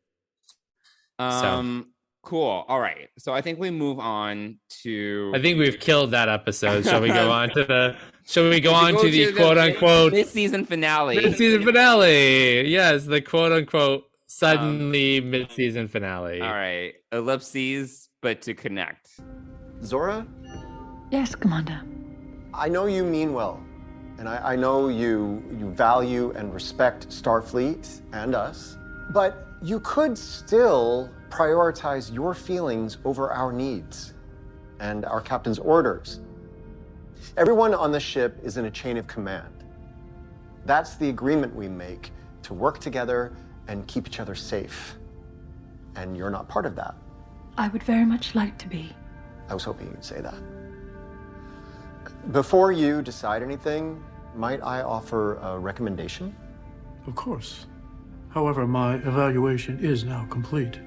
Cool. All right. So I think we move on to. I think we've killed that episode. Shall we go on to the? Shall we go on to the quote unquote mid-season finale? Mid-season finale. Yes, the quote unquote suddenly mid-season finale. All right. Ellipses, but to connect. Zora? Yes, Commander. I know you mean well, and I know you value and respect Starfleet and us, but you could still prioritize your feelings over our needs and our captain's orders. Everyone on the ship is in a chain of command. That's the agreement we make to work together and keep each other safe. And you're not part of that. I would very much like to be. I was hoping you'd say that. Before you decide anything, might I offer a recommendation? Of course. However, my evaluation is now complete.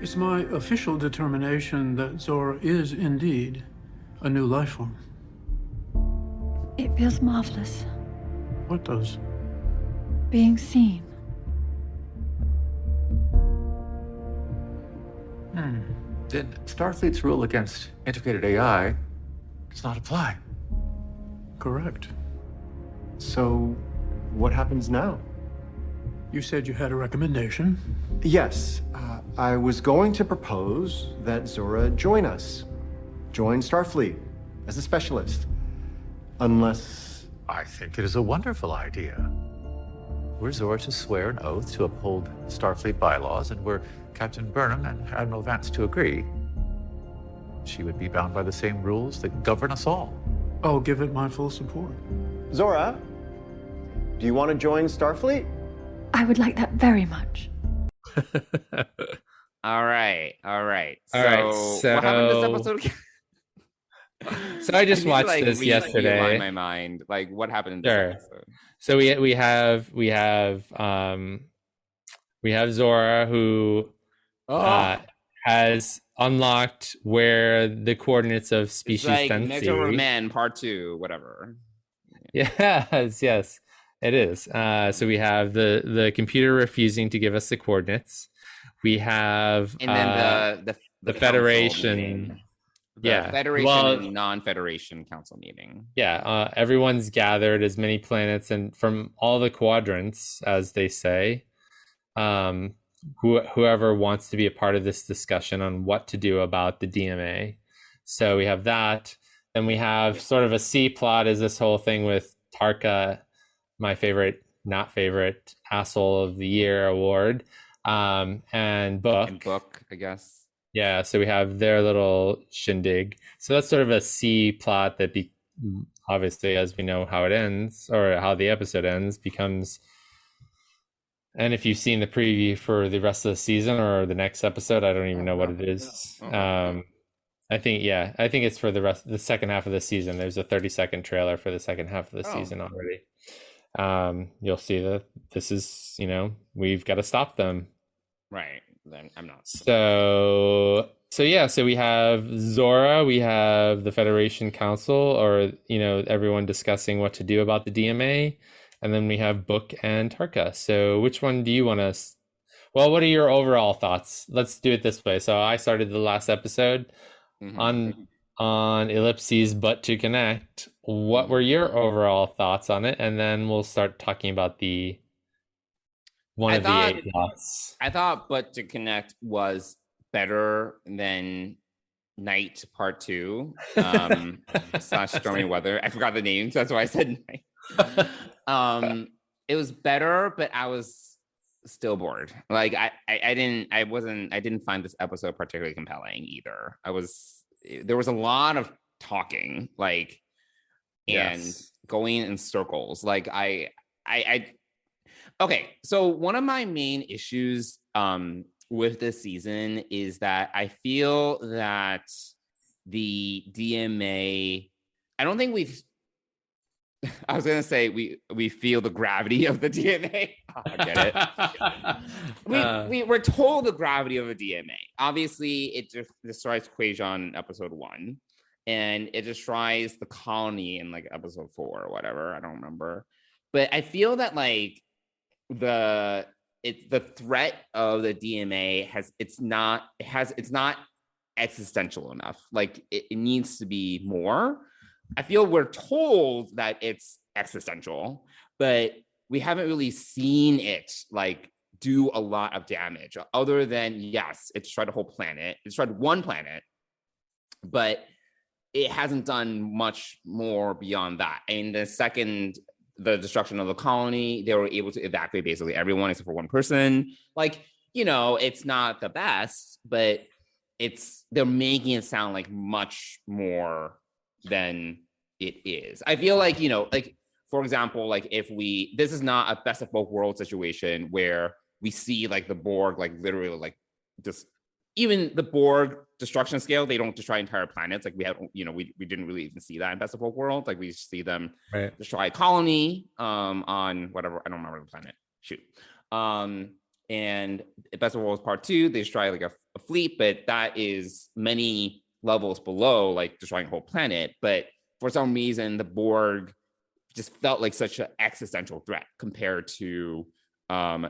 It's my official determination that Zora is indeed a new life form. It feels marvelous. What does? Being seen. Then Starfleet's rule against integrated AI does not apply. Correct. So, what happens now? You said you had a recommendation. Yes. I was going to propose that Zora join us. Join Starfleet as a specialist. Unless... I think it is a wonderful idea. Were Zora to swear an oath to uphold Starfleet bylaws, and were Captain Burnham and Admiral Vance to agree, she would be bound by the same rules that govern us all. I'll give it my full support. Zora, do you want to join Starfleet? I would like that very much. All right. So what happened this episode again? So I just need to, watched like, this realign yesterday. my mind. Like, what happened in this Sure. episode? So we have Zora, who has unlocked where the coordinates of It's species like Sensi. Measure Man Part 2, whatever. Yes, it is. So we have the computer refusing to give us the coordinates. We have And then the Federation. meeting. Yeah. Federation and non-Federation council meeting. Yeah, everyone's gathered, as many planets and from all the quadrants, as they say. Whoever wants to be a part of this discussion on what to do about the DMA. So we have that. Then we have sort of a C plot, is this whole thing with Tarka, my favorite, not favorite, asshole of the year award, and Book, I guess. Yeah, so we have their little shindig. So that's sort of a C plot that obviously, as we know how it ends, or how the episode ends, becomes... And if you've seen the preview for the rest of the season or the next episode, I don't even know what it is. I think it's for the second half of the season. There's a 30-second trailer for the second half of the season already. You'll see that this is, we've got to stop them. Right. Then I'm not. So we have Zora, we have the Federation Council, or everyone discussing what to do about the DMA, and then we have Book and Tarka. So which one do you want to? Well, what are your overall thoughts? Let's do it this way. So I started the last episode on Ellipses, but to connect. What were your overall thoughts on it? And then we'll start talking about the eight plots. I thought But to Connect was better than Night Part 2 / Stormy Weather. I forgot the names, that's why I said Night. It was better, but I was still bored. Like I didn't find this episode particularly compelling either. There was a lot of talking, and going in circles. Okay, so one of my main issues with this season is that I feel that the DMA, I don't think I was gonna say we feel the gravity of the DMA. Oh, I get it. We're told the gravity of a DMA. Obviously, it just destroys Quajon in episode 1, and it destroys the colony in episode 4 or whatever. I don't remember, but I feel that the threat of the DMA it's not existential enough. It needs to be more. I feel we're told that it's existential, but we haven't really seen it do a lot of damage, other than, yes, it destroyed a whole planet. It destroyed one planet, but it hasn't done much more beyond that. And the destruction of the colony, they were able to evacuate basically everyone except for one person. It's not the best, but they're making it sound like much more than it is. I feel for example, this is not a best of both worlds situation where we see the Borg literally just, even the Borg destruction scale, they don't destroy entire planets. We didn't really even see that in Best of Both Worlds. We just see them destroy a colony on whatever, I don't remember the planet. Shoot. And Best of Worlds Part 2, they destroy a fleet, but that is many levels below destroying a whole planet. But for some reason, the Borg just felt like such an existential threat compared to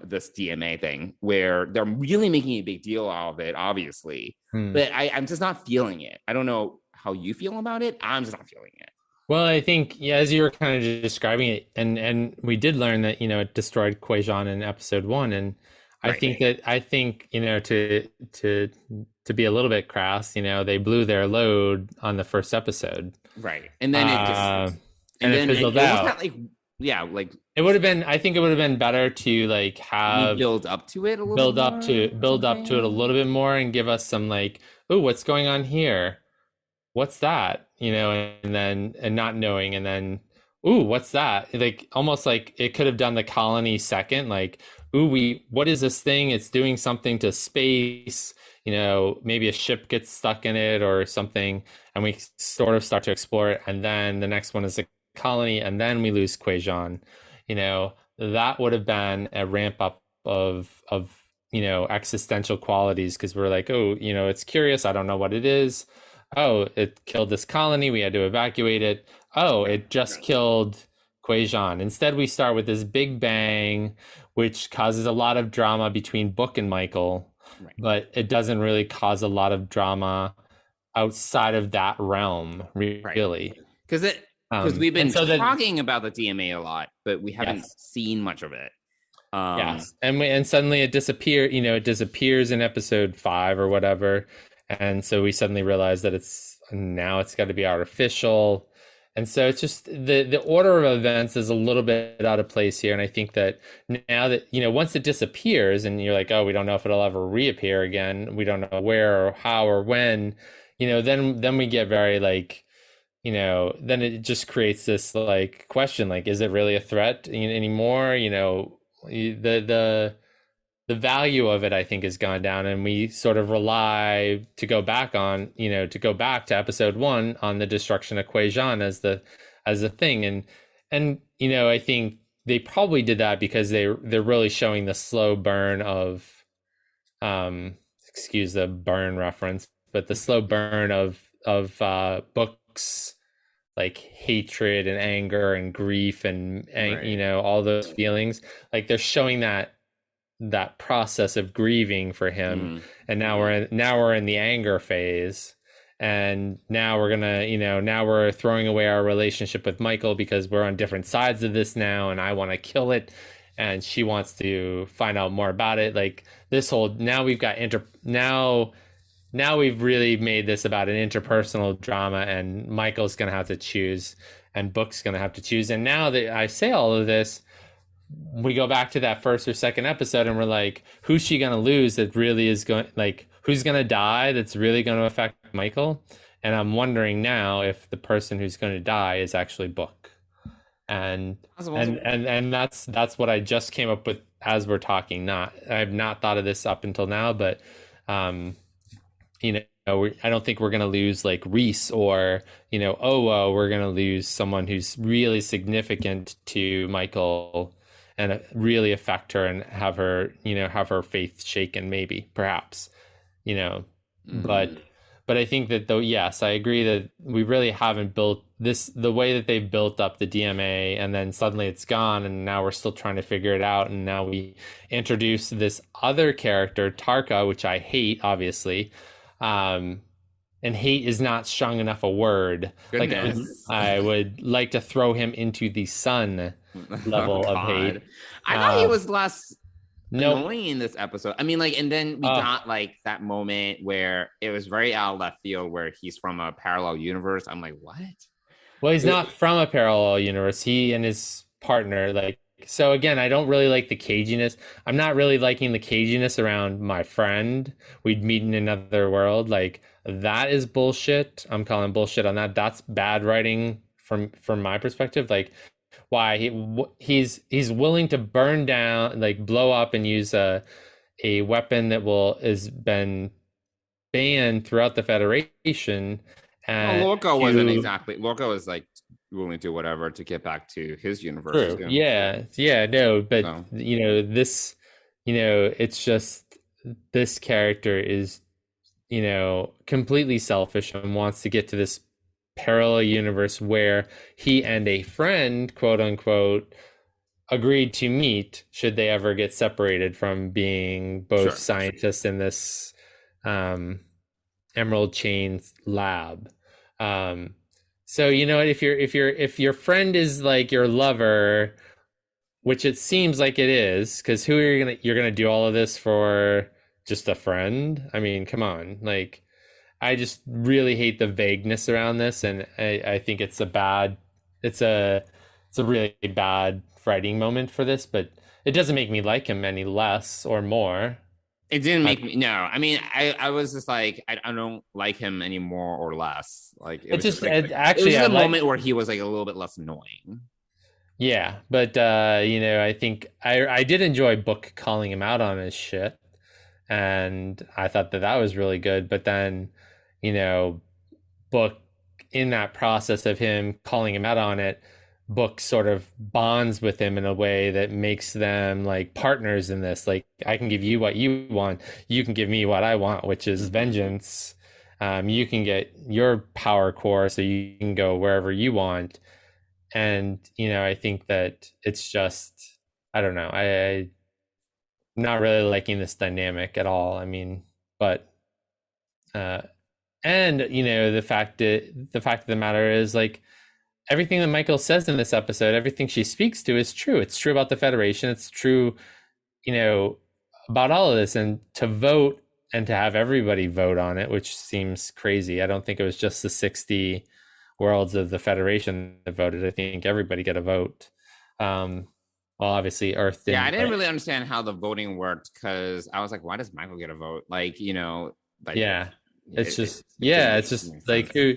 this DMA thing, where they're really making a big deal out of it, obviously. But I'm just not feeling it. I don't know how you feel about it. I'm just not feeling it. Well, I think, as you were kind of describing it, and we did learn that, it destroyed Quajon in episode 1. And I think to be a little bit crass, they blew their load on the first episode. Right. And then it just, and then it fizzled out. It would have been, I think it would have been better to have build up to it a little build up to it a little bit more and give us some oh, what's going on here? What's that? And not knowing, and then ooh, what's that? Like almost like it could have done the colony second, like, ooh, what is this thing? It's doing something to space, maybe a ship gets stuck in it or something, and we sort of start to explore it, and then the next one is the colony, and then we lose Quajon. That would have been a ramp up of existential qualities, because we're like, oh, it's curious, I don't know what it is. Oh, it killed this colony, we had to evacuate it. Oh, it just killed Quajon. Instead, we start with this big bang, which causes a lot of drama between Book and Michael, but it doesn't really cause a lot of drama outside of that realm, really. Because we've been talking about the DMA a lot, but we haven't seen much of it. Yes, and suddenly it disappears. It disappears in episode 5 or whatever, and so we suddenly realize that it's got to be artificial, and so it's just the order of events is a little bit out of place here. And I think that now that once it disappears, and you're like, oh, we don't know if it'll ever reappear again. We don't know where or how or when. Then we get very like. Then it just creates this like question, like, is it really a threat anymore? The value of it, I think, has gone down, and we sort of rely to go back to episode 1 on the destruction of Quajon as the thing. And I think they probably did that because they're really showing the slow burn of, excuse the burn reference, but the slow burn of Book's like hatred and anger and grief and all those feelings. Like they're showing that process of grieving for him, and now we're in the anger phase, and now we're gonna now we're throwing away our relationship with Michael because we're on different sides of this now, and I want to kill it, and she wants to find out more about it. Like this whole now we've got now we've really made this about an interpersonal drama, and Michael's going to have to choose, and Book's going to have to choose. And now that I say all of this, we go back to that first or second episode, and we're like, who's she going to lose that really is going, like, who's going to die that's really going to affect Michael? And I'm wondering now if the person who's going to die is actually Book. And that's what I just came up with as we're talking. I've not thought of this up until now, but I don't think we're going to lose like Reese or, Owo. We're going to lose someone who's really significant to Michael and really affect her and have her faith shaken, maybe, perhaps, but I think that though, yes, I agree that we really haven't built this, the way that they've built up the DMA, and then suddenly it's gone, and now we're still trying to figure it out. And now we introduce this other character, Tarka, which I hate, obviously. And hate is not strong enough a word. Goodness. Like I would like to throw him into the sun level of hate. I thought he was less annoying in this episode. I mean, like, and then we got like that moment where it was very out of left field where he's from a parallel universe. I'm like, what? Well, he's not from a parallel universe. He and his partner, like, so again, I don't really like the caginess. I'm not really liking the caginess around my friend. We'd meet in another world. Like, that is bullshit. I'm calling bullshit on that. That's bad writing from my perspective. Like, why he's willing to burn down, like blow up and use a weapon that has been banned throughout the Federation. And Lorca wasn't exactly. Lorca was like willing to do whatever to get back to his universe. True. Yeah, no, but this, it's just this character is, completely selfish and wants to get to this parallel universe where he and a friend, quote unquote, agreed to meet should they ever get separated from being both scientists in this Emerald Chain lab. So if your friend is like your lover, which it seems like it is, because who are you're gonna do all of this for? Just a friend? I mean, come on. Like, I just really hate the vagueness around this, and I think it's a really bad writing moment for this, but it doesn't make me like him any less or more. It didn't make me. No, I mean, I was just like, I don't like him any more or less. Like it was just like, it was just a moment where he was like a little bit less annoying. Yeah, but I think I did enjoy Book calling him out on his shit, and I thought that was really good. But then, Book, in that process of him calling him out on it, Book sort of bonds with him in a way that makes them like partners in this. Like, I can give you what you want, you can give me what I want, which is vengeance. You can get your power core so you can go wherever you want. And I think that it's just, I don't know, I'm not really liking this dynamic at all. I mean, but and the fact of the matter is, like, everything that Michael says in this episode, everything she speaks to is true. It's true about the Federation. It's true, about all of this. And to vote and to have everybody vote on it, which seems crazy. I don't think it was just the 60 worlds of the Federation that voted. I think everybody got a vote. Well, obviously Earth didn't. Yeah, I didn't really understand how the voting worked, because I was like, why does Michael get a vote? Like, yeah, it's just like, who,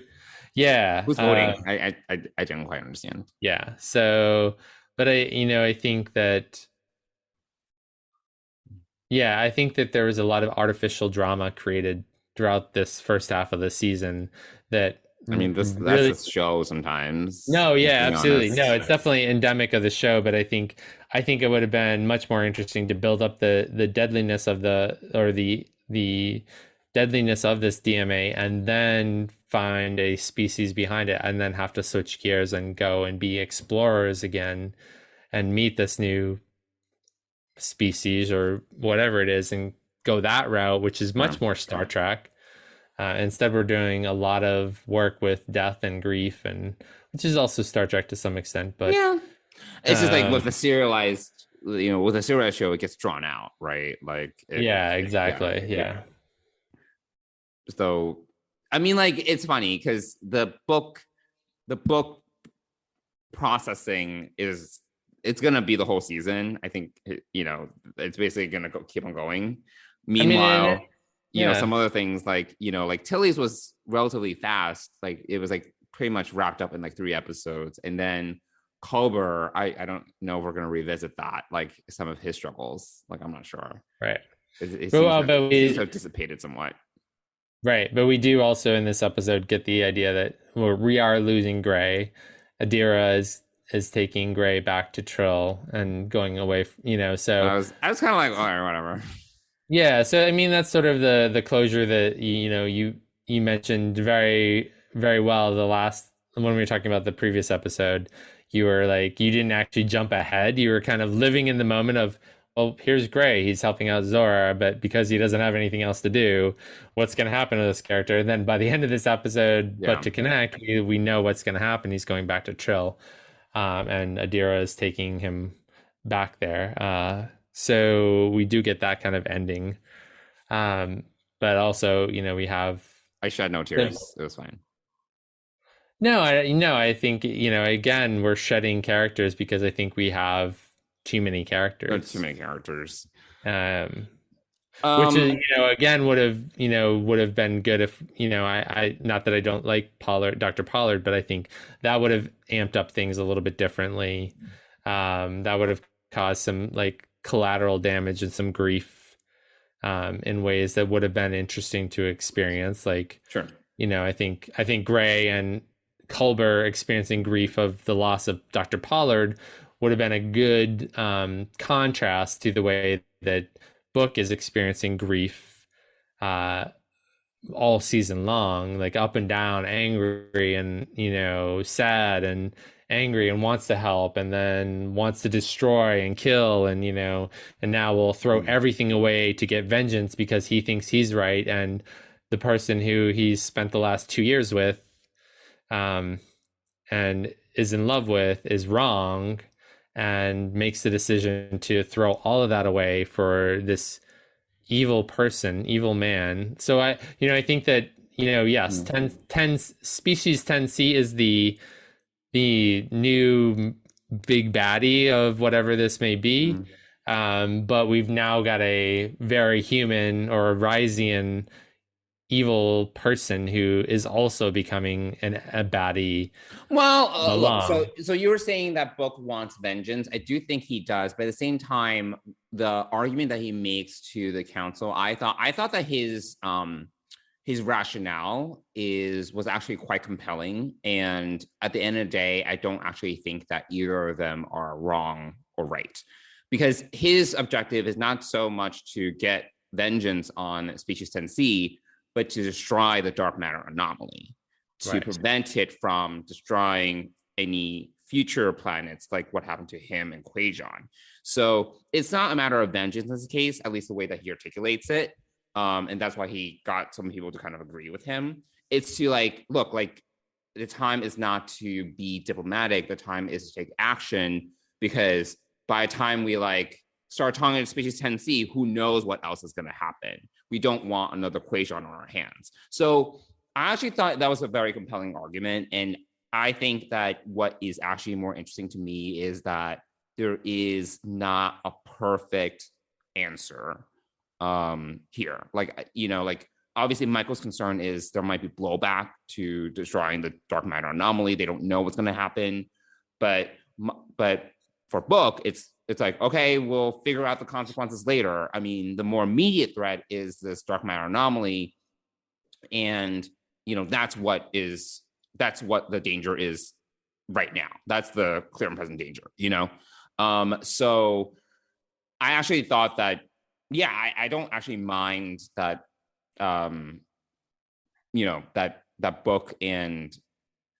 yeah, who's voting? I didn't quite understand. Yeah, so, but I think that, I think that there was a lot of artificial drama created throughout this first half of the season that, I mean, that's a show sometimes. No, yeah, absolutely. Honest. No, it's definitely endemic of the show, but I think it would have been much more interesting to build up the deadliness of the deadliness of this DMA, and then find a species behind it, and then have to switch gears and go and be explorers again and meet this new species or whatever it is and go that route, which is much more Star Trek. Instead, we're doing a lot of work with death and grief, and which is also Star Trek to some extent. But yeah, it's just like with a serialized show, it gets drawn out, right? Like, exactly. Yeah. So, I mean, like, it's funny because the book processing it's gonna be the whole season. I think it's basically gonna keep on going. Meanwhile. Some other things like Tilly's was relatively fast. Like, it was like pretty much wrapped up in like 3 episodes. And then Culber, I don't know if we're going to revisit that, like some of his struggles. Like, I'm not sure. Right. It seems to have dissipated somewhat. Right. But we do also in this episode get the idea that we are losing Gray. Adira is taking Gray back to Trill and going away, so I was kind of like, all right, whatever. Yeah, so I mean, that's sort of the closure that you mentioned very, very well when we were talking about the previous episode. You were like, you didn't actually jump ahead. You were kind of living in the moment of, well, here's Gray, he's helping out Zora, but because he doesn't have anything else to do, what's going to happen to this character? And then by the end of this episode, but to connect, we know what's going to happen. He's going back to Trill, and Adira is taking him back there. So we do get that kind of ending. But also, we have... I shed no tears. It was fine. No, I think, again, we're shedding characters because I think we have too many characters. There's too many characters. Which is, again, would have been good if, I not that I don't like Dr. Pollard, but I think that would have amped up things a little bit differently. That would have caused some, like, collateral damage and some grief in ways that would have been interesting to experience. Like, sure, I think Gray and Culber experiencing grief of the loss of Dr. Pollard would have been a good contrast to the way that Book is experiencing grief all season long, like up and down, angry and sad and angry and wants to help and then wants to destroy and kill and now will throw everything away to get vengeance because he thinks he's right and the person who he's spent the last 2 years with and is in love with is wrong, and makes the decision to throw all of that away for this evil man. So I think that yes, 10 species 10C is the new big baddie of whatever this may be. But we've now got a very human or a Ryzian evil person who is also becoming a baddie. Well, look, along. so you were saying that Book wants vengeance. I do think he does, but at the same time, the argument that he makes to the council, I thought that his rationale was actually quite compelling. And at the end of the day, I don't actually think that either of them are wrong or right. Because his objective is not so much to get vengeance on Species 10C, but to destroy the dark matter anomaly, to prevent it from destroying any future planets like what happened to him and Quajon. So it's not a matter of vengeance in this case, at least the way that he articulates it. And that's why he got some people to kind of agree with him. It's to look, the time is not to be diplomatic. The time is to take action, because by the time we start talking to Species 10C, who knows what else is going to happen? We don't want another Quajon on our hands. So I actually thought that was a very compelling argument. And I think that what is actually more interesting to me is that there is not a perfect answer here. Obviously Michael's concern is there might be blowback to destroying the dark matter anomaly. They don't know what's going to happen. But for Book, it's okay, we'll figure out the consequences later. I mean, the more immediate threat is this dark matter anomaly. And, that's what the danger is right now. That's the clear and present danger, So I actually thought that, I don't actually mind that, that Book and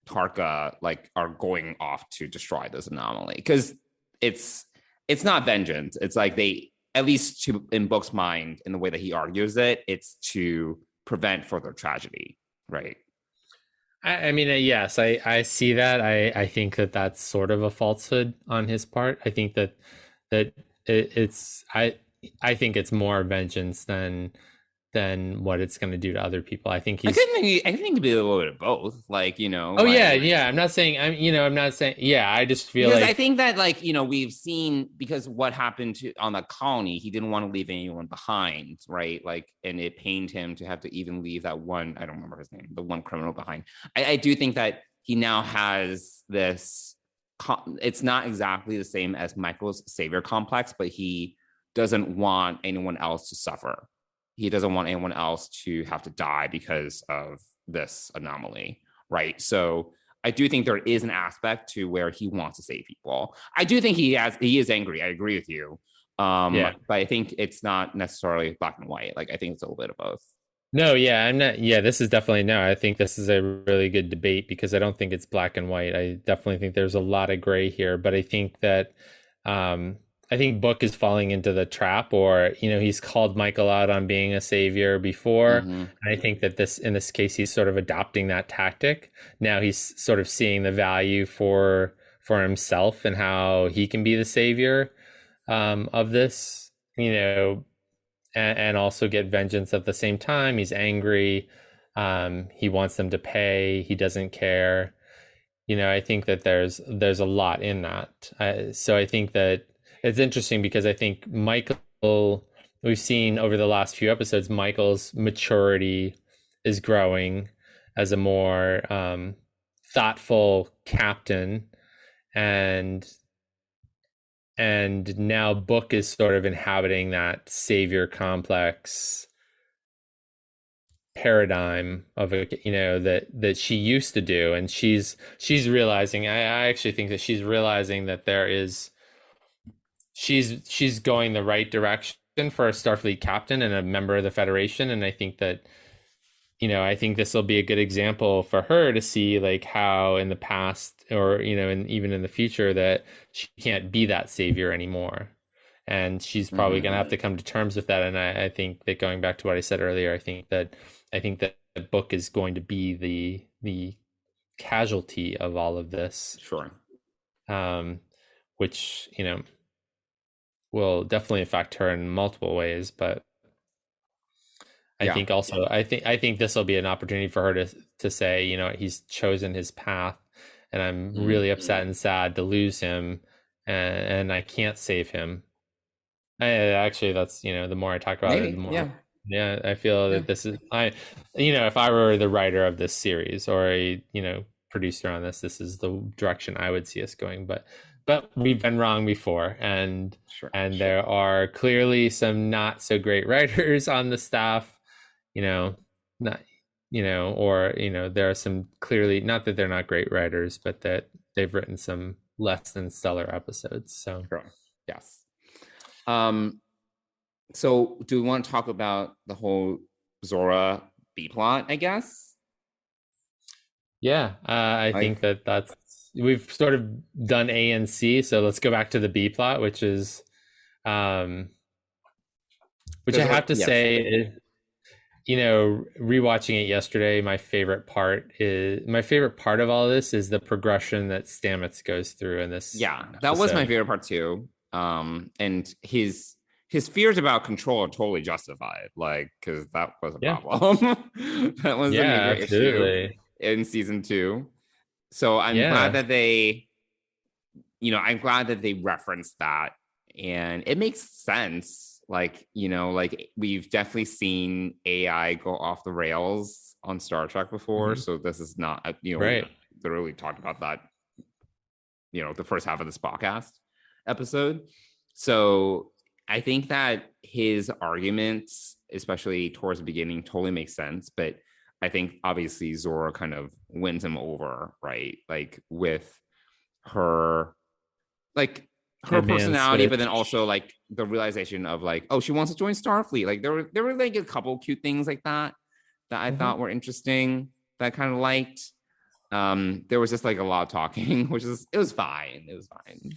Tarka are going off to destroy this anomaly, because it's not vengeance. It's they, at least in Book's mind, in the way that he argues it, it's to prevent further tragedy, right? I mean, yes, I see that. I think that that's sort of a falsehood on his part. I think that I think it's more vengeance than what it's going to do to other people. I think he's. I think it'd be a little bit of both. Oh yeah. I'm not saying. I'm not saying. Yeah, I just feel because I think that we've seen, because what happened on the colony, he didn't want to leave anyone behind, right? And it pained him to have to even leave that one. I don't remember his name, the one criminal behind. I do think that he now has this. It's not exactly the same as Michael's savior complex, but he doesn't want anyone else to suffer. He doesn't want anyone else to have to die because of this anomaly, right? So I do think there is an aspect to where he wants to save people. I do think he is angry. I agree with you. But I think it's not necessarily black and white. I think it's a little bit of both. No, yeah, I'm not. Yeah, this is definitely no. I think this is a really good debate, because I don't think it's black and white. I definitely think there's a lot of gray here, but I think that I think Book is falling into the trap, or he's called Michael out on being a savior before. Mm-hmm. And I think that in this case, he's sort of adopting that tactic. Now he's sort of seeing the value for himself and how he can be the savior of this, and also get vengeance at the same time. He's angry. He wants them to pay. He doesn't care. I think that there's a lot in that. So I think that it's interesting, because I think Michael, we've seen over the last few episodes, Michael's maturity is growing as a more thoughtful captain, and now Book is sort of inhabiting that savior complex paradigm of that she used to do, and she's realizing. I actually think that she's realizing that there is. She's going the right direction for a Starfleet captain and a member of the Federation, and I think that I think this will be a good example for her to see how in the past, or and even in the future, that she can't be that savior anymore, and she's probably going to have to come to terms with that. And I think that, going back to what I said earlier, I think that the Book is going to be the casualty of all of this. Sure. Which will definitely affect her in multiple ways, but I think also I think this will be an opportunity for her to say, he's chosen his path, and I'm really upset and sad to lose him, and I can't save him. Actually, that's, the more I talk about it, the Maybe, more, yeah. yeah, I feel that this is, if I were the writer of this series or a, producer on this is the direction I would see us going. But we've been wrong before, and Sure. there are clearly some not so great writers on the staff, not, or, there are some clearly, not that they're not great writers, but that they've written some less than stellar episodes. So, Sure. Yes. So do we want to talk about the whole Zora B plot, I guess? Yeah, I think that's, we've sort of done A and C, so let's go back to the B plot, which is, which I have to say, rewatching it yesterday, my favorite part of all this is the progression that Stamets goes through in this. Yeah, that was my favorite part too. And his fears about control are totally justified, like, because that was a problem. That was a major issue in season 2. So I'm glad that they, I'm glad that they referenced that, and it makes sense. Like, like we've definitely seen AI go off the rails on Star Trek before, so this is not, right. We literally talked about that, the first half of this podcast episode. So I think that his arguments, especially towards the beginning, totally make sense. But I think obviously Zora kind of wins him over, right? Like with her, like her personality, but then also like the realization of like, oh, she wants to join Starfleet. Like there were like a couple cute things like that I thought were interesting, that I kind of liked. There was just like a lot of talking, it was fine. It was fine.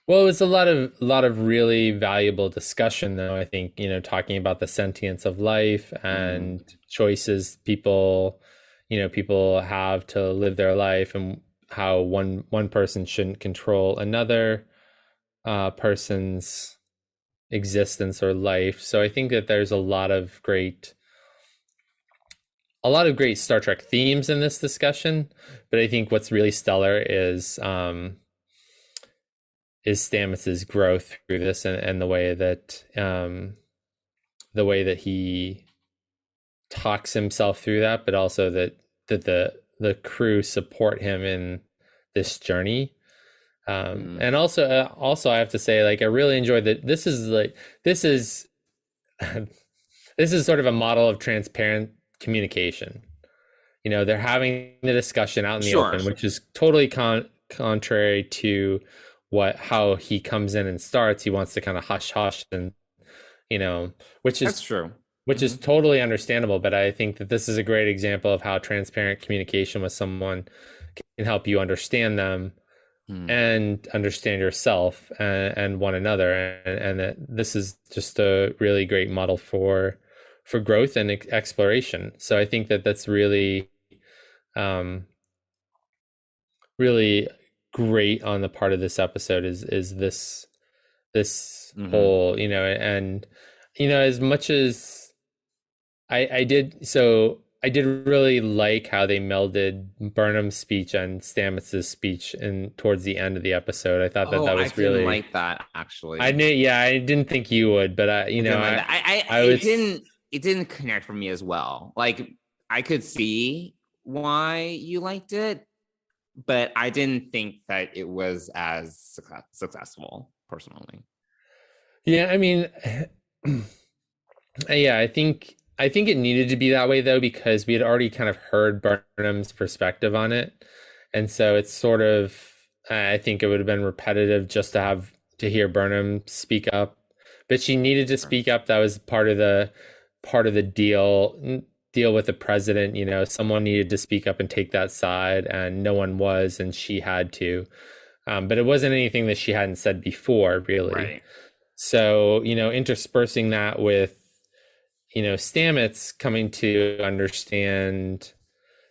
Well, it was a lot of really valuable discussion, though. I think, talking about the sentience of life and choices people have to live their life, and how one person shouldn't control another person's existence or life. So I think that there's a lot of great Star Trek themes in this discussion. But I think what's really stellar is Stamets's growth through this, and the way that he talks himself through that, but also that the crew support him in this journey. And also I have to say, like, I really enjoyed that this is this is sort of a model of transparent communication. They're having the discussion out in the open, which is totally contrary to how he comes in and starts. He wants to kind of hush and, which is that's true, which is totally understandable. But I think that this is a great example of how transparent communication with someone can help you understand them and understand yourself and one another. And that this is just a really great model for growth and exploration. So I think that that's really, really great on the part of this episode is this whole, and as much as I did really like how they melded Burnham's speech and Stamets' speech towards the end of the episode. I thought that was really, didn't like that, actually. I didn't think you would, but it didn't connect for me as well. Like, I could see why you liked it, but I didn't think that it was as successful, personally. Yeah, I mean, yeah, I think it needed to be that way, though, because we had already kind of heard Burnham's perspective on it. And so it's sort of, I think it would have been repetitive just to hear Burnham speak up. But she needed to speak up. That was part of the deal with the president. Someone needed to speak up and take that side, and no one was, and she had to. But it wasn't anything that she hadn't said before, really. Right. So, interspersing that with, Stamets coming to understand,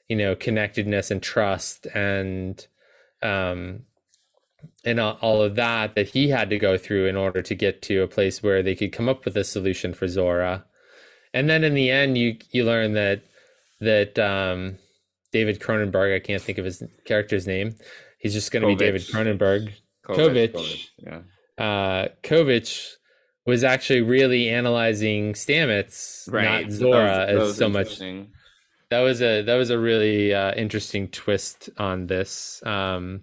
connectedness and trust and all of that he had to go through in order to get to a place where they could come up with a solution for Zora. And then in the end, you learn that David Cronenberg, I can't think of his character's name. He's just going to be David Cronenberg. Kovich. Yeah. Kovich was actually really analyzing Stamets, Right. not So that Zora, was as so much. interesting. That was a really interesting twist on this. But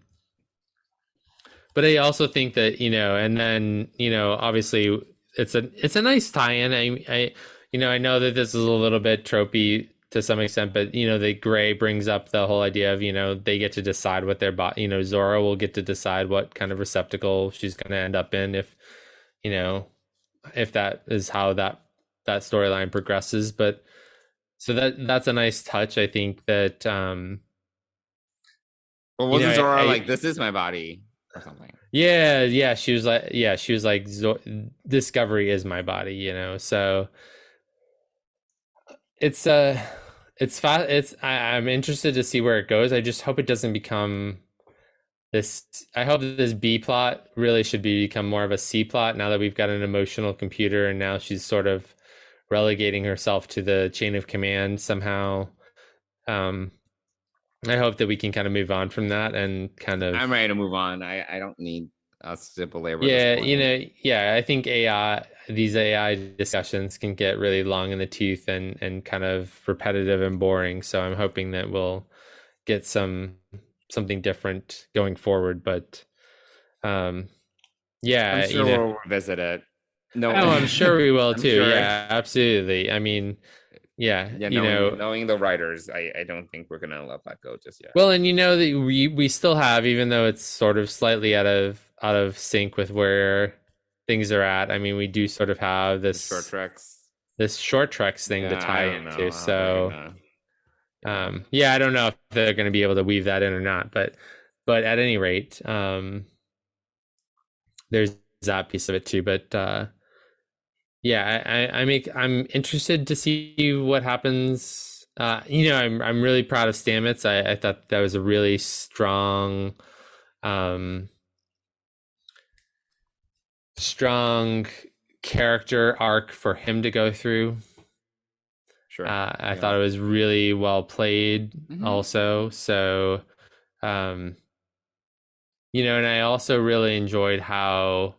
I also think that, and then, obviously it's a nice tie-in. I know that this is a little bit tropey to some extent, but the Gray brings up the whole idea of, they get to decide what their body, Zora will get to decide what kind of receptacle she's going to end up in if that is how that storyline progresses. But so that's a nice touch. I think that Well, wasn't Zora like, this is my body or something? Yeah, she was like, Discovery is my body, so I'm interested to see where it goes. I just hope it doesn't become this. I hope that this B plot really should become more of a C plot now that we've got an emotional computer, and now she's sort of relegating herself to the chain of command somehow. I hope that we can kind of move on from that and kind of. I'm ready to move on. I don't need us to belabor. Yeah, I think these AI discussions can get really long in the tooth and kind of repetitive and boring. So I'm hoping that we'll get something different going forward. But I'm sure we'll revisit it. No, I'm sure we will too. Sure. Yeah, absolutely. I mean, knowing the writers, I don't think we're gonna let that go just yet. Well, and that we still have, even though it's sort of slightly out of sync with where things are at. I mean, we do sort of have this short treks thing to tie into. So, I don't know if they're going to be able to weave that in or not. But at any rate, there's that piece of it too. But I'm interested to see what happens. I'm really proud of Stamets. I thought that was a really strong character arc for him to go through. Sure. I thought it was really well played also. So, and I also really enjoyed how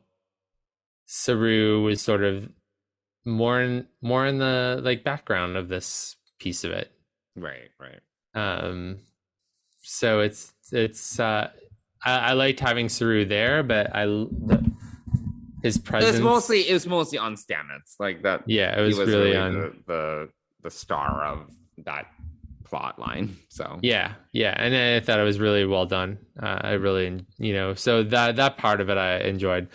Saru was sort of more in the background of this piece of it. Right. So it's I liked having Saru there, but his presence. It was mostly on Stamets, like that. Yeah, it was really on the star of that plot line. So yeah, and I thought it was really well done. I really, so that part of it I enjoyed.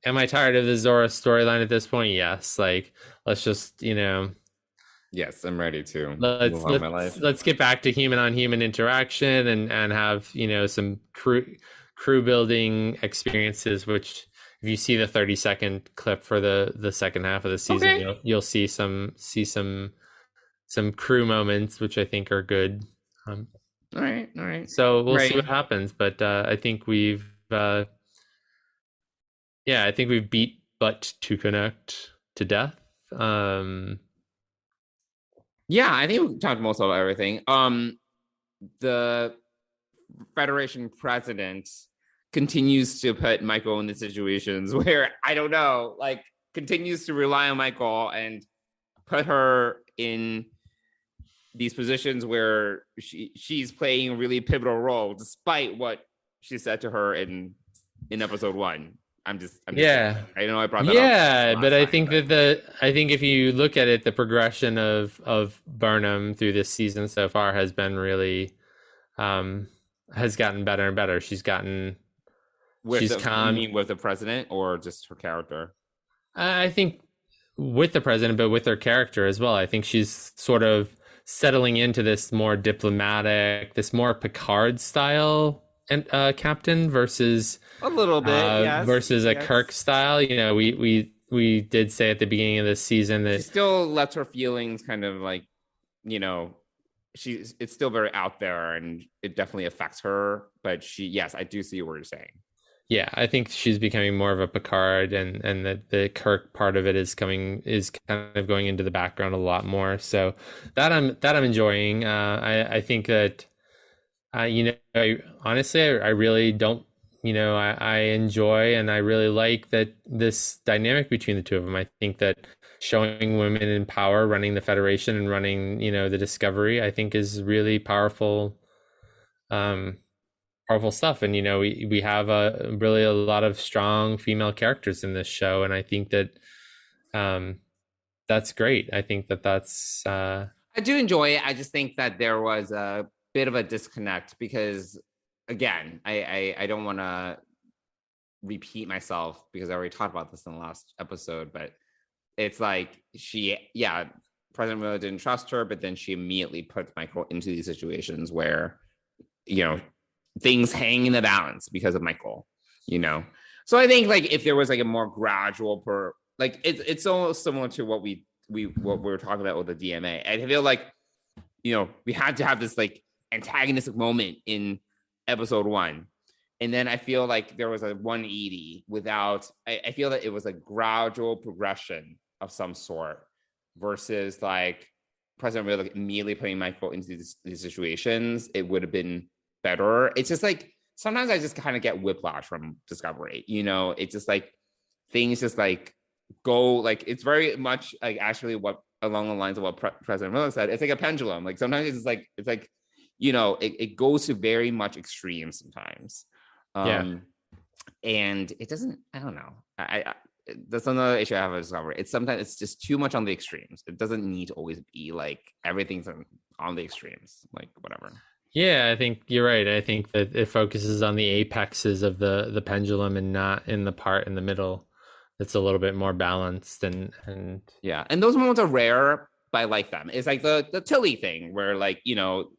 Am I tired of the Zora storyline at this point? Yes. Like, let's just, Yes, I'm ready to. Let's get back to human on human interaction and have some crew building experiences. Which, if you see the 30-second clip for the second half of the season, you'll see some crew moments, which I think are good. All right. So we'll see what happens, but I think we've beat Butt to Connect to death. I think we talked most of everything. The Federation president continues to put Michael in the situations where, I don't know, like, continues to rely on Michael and put her in these positions where she's playing a really pivotal role, despite what she said to her in episode 1. I know I brought that up. Yeah, but I think if you look at it, the progression of Burnham through this season so far has been really has gotten better and better. She's gotten calm. You mean with the president or just her character? I think with the president, but with her character as well. I think she's sort of settling into this more diplomatic, this more Picard style and captain versus a little bit versus a Kirk style. We did say at the beginning of this season that she still lets her feelings kind of like, it's still very out there and it definitely affects her. But I do see what you're saying. Yeah, I think she's becoming more of a Picard, and the Kirk part of it is kind of going into the background a lot more. So that I'm enjoying. I think that I really don't I enjoy, and I really like that this dynamic between the two of them. I think that showing women in power running the Federation and running, the Discovery, I think is really powerful stuff. And we have really a lot of strong female characters in this show, and I think that that's great. I think that's I do enjoy it. I just think that there was a bit of a disconnect because, again, I don't want to repeat myself because I already talked about this in the last episode, but it's like President Miller didn't trust her, but then she immediately puts Michael into these situations where, things hang in the balance because of Michael, So I think like if there was like a more gradual it's almost similar to what we were talking about with the DMA. I feel like, we had to have this like antagonistic moment in episode 1. And then I feel like there was a 180 without, I feel that it was a gradual progression of some sort versus like President Miller immediately putting Michael into these situations. It would have been better. It's just like, sometimes I just kind of get whiplash from Discovery, it's just like things just like go, like it's very much like actually what along the lines of what President Miller said. It's like a pendulum. Like sometimes it's like it goes to very much extreme sometimes. And it doesn't, I don't know. I that's another issue I have with Discovery. It's sometimes it's just too much on the extremes. It doesn't need to always be like everything's on the extremes, like whatever. Yeah, I think you're right. I think that it focuses on the apexes of the pendulum and not in the part in the middle that's a little bit more balanced and those moments are rare, but I like them. It's like the Tilly thing where like,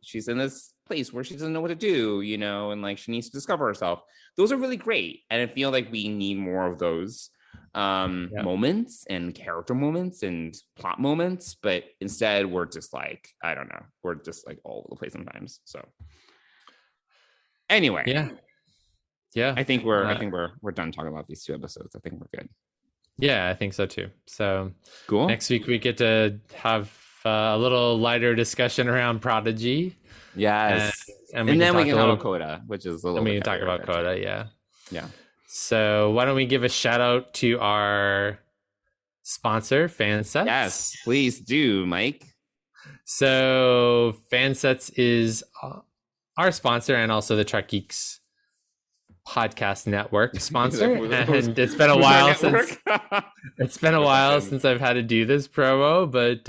she's in this place where she doesn't know what to do, and like she needs to discover herself. Those are really great. And I feel like we need more of those moments and character moments and plot moments, but instead we're just like, I don't know, we're just like all over the place sometimes. So anyway, I think we're done talking about these 2 episodes. I think we're good. I think so too. So cool. Next week we get to have a little lighter discussion around Prodigy. Yes, and then we can have a coda, which is a little. We can talk about coda. Yeah. So why don't we give a shout out to our sponsor, Fansets? Yes, please do, Mike. So Fansets is our sponsor and also the Trek Geeks podcast network sponsor. And it's been a while since I've had to do this promo, but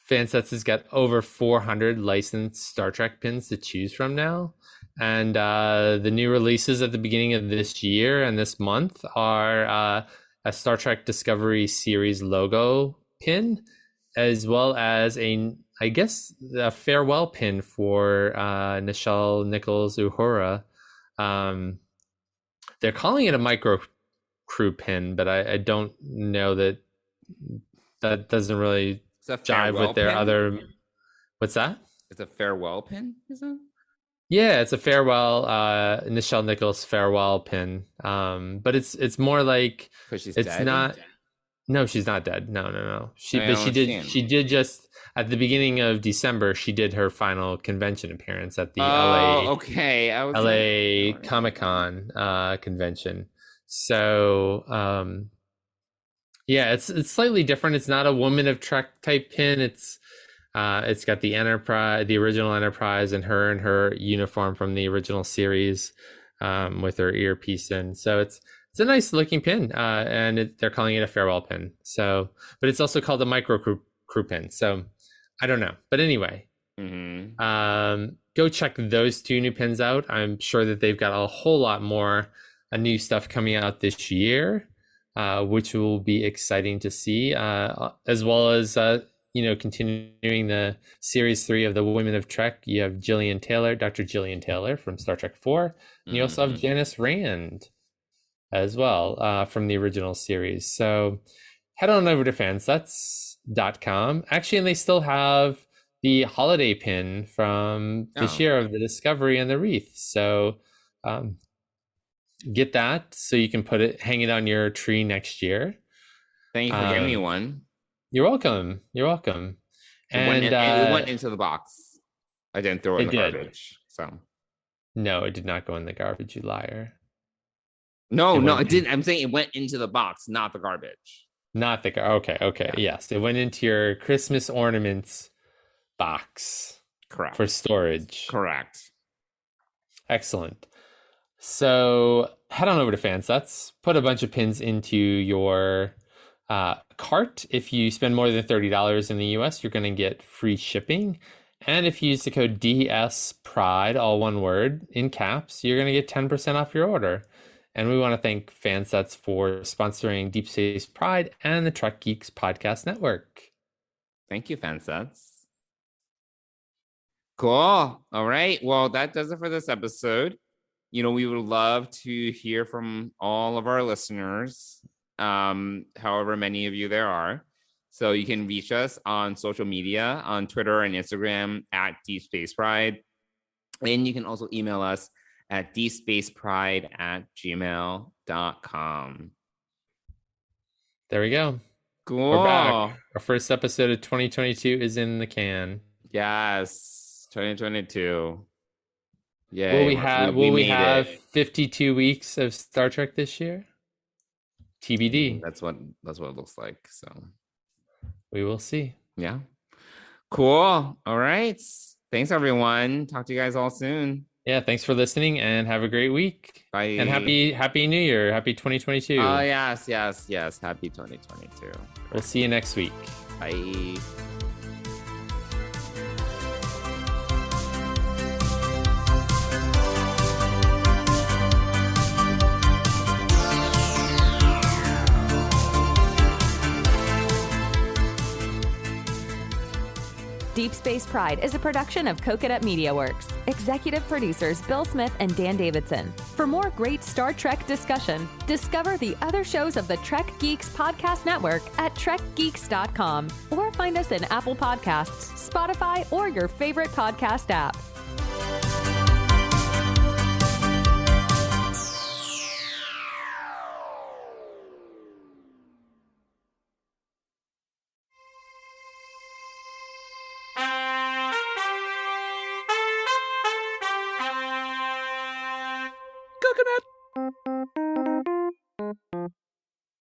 Fansets has got over 400 licensed Star Trek pins to choose from now. And the new releases at the beginning of this year and this month are a Star Trek Discovery series logo pin, as well as a farewell pin for Nichelle Nichols Uhura. They're calling it a micro crew pin, but I don't know that doesn't really jive with their other. What's that? It's a farewell pin, is it? Yeah, it's a farewell, Nichelle Nichols farewell pin. But it's more like she's it's dead? not. No, she's not dead. No. She did just at the beginning of December. She did her final convention appearance at the LA Comic-Con convention. So it's slightly different. It's not a Woman of Trek type pin. It's got the Enterprise, the original Enterprise, and her uniform from the original series, with her earpiece in. So it's a nice looking pin, and they're calling it a farewell pin. So, but it's also called a micro crew pin. So I don't know, but anyway, go check those 2 new pins out. I'm sure that they've got a whole lot more new stuff coming out this year, which will be exciting to see, as well as continuing the series 3 of the Women of Trek. You have Dr. Gillian Taylor from Star Trek 4, and you also have Janice Rand as well, from the original series. So head on over to fansets.com. Actually, and they still have the holiday pin from this year of the Discovery and the Wreath. So get that so you can hang it on your tree next year. Thank you for giving me one. You're welcome. It went into the box. I didn't throw it in the garbage. So no, it did not go in the garbage, you liar. No, It no, went it didn't. I'm saying it went into the box, not the garbage. Not the okay. Yeah. Yes, it went into your Christmas ornaments box Correct. for storage. Correct. Excellent. So head on over to Fansets, put a bunch of pins into your cart. If you spend more than $30 in the US, you're going to get free shipping. And if you use the code DS Pride, all one word, in caps, you're going to get 10% off your order. And we want to thank Fansets for sponsoring Deep Space Pride and the Trek Geeks Podcast Network. Thank you, Fansets. Cool. All right. Well, that does it for this episode. We would love to hear from all of our listeners, however many of you there are. So you can reach us on social media, on Twitter and Instagram at Deep Space Pride. And you can also email us at deepspacepride@gmail.com. There we go. Cool. We're back. Our first episode of 2022 is in the can. Yes, 2022. Yeah. Will we have 52 weeks of Star Trek this year? TBD. That's what it looks like. So we will see. Yeah. Cool. All right. Thanks, everyone. Talk to you guys all soon. Yeah, thanks for listening and have a great week. Bye. And happy New Year. Happy 2022. Oh, yes. Happy 2022. We'll see you next week. Bye. Deep Space Pride is a production of Coconut Media Works. Executive producers Bill Smith and Dan Davidson. For more great Star Trek discussion, discover the other shows of the Trek Geeks Podcast Network at trekgeeks.com or find us in Apple Podcasts, Spotify, or your favorite podcast app. Coconut.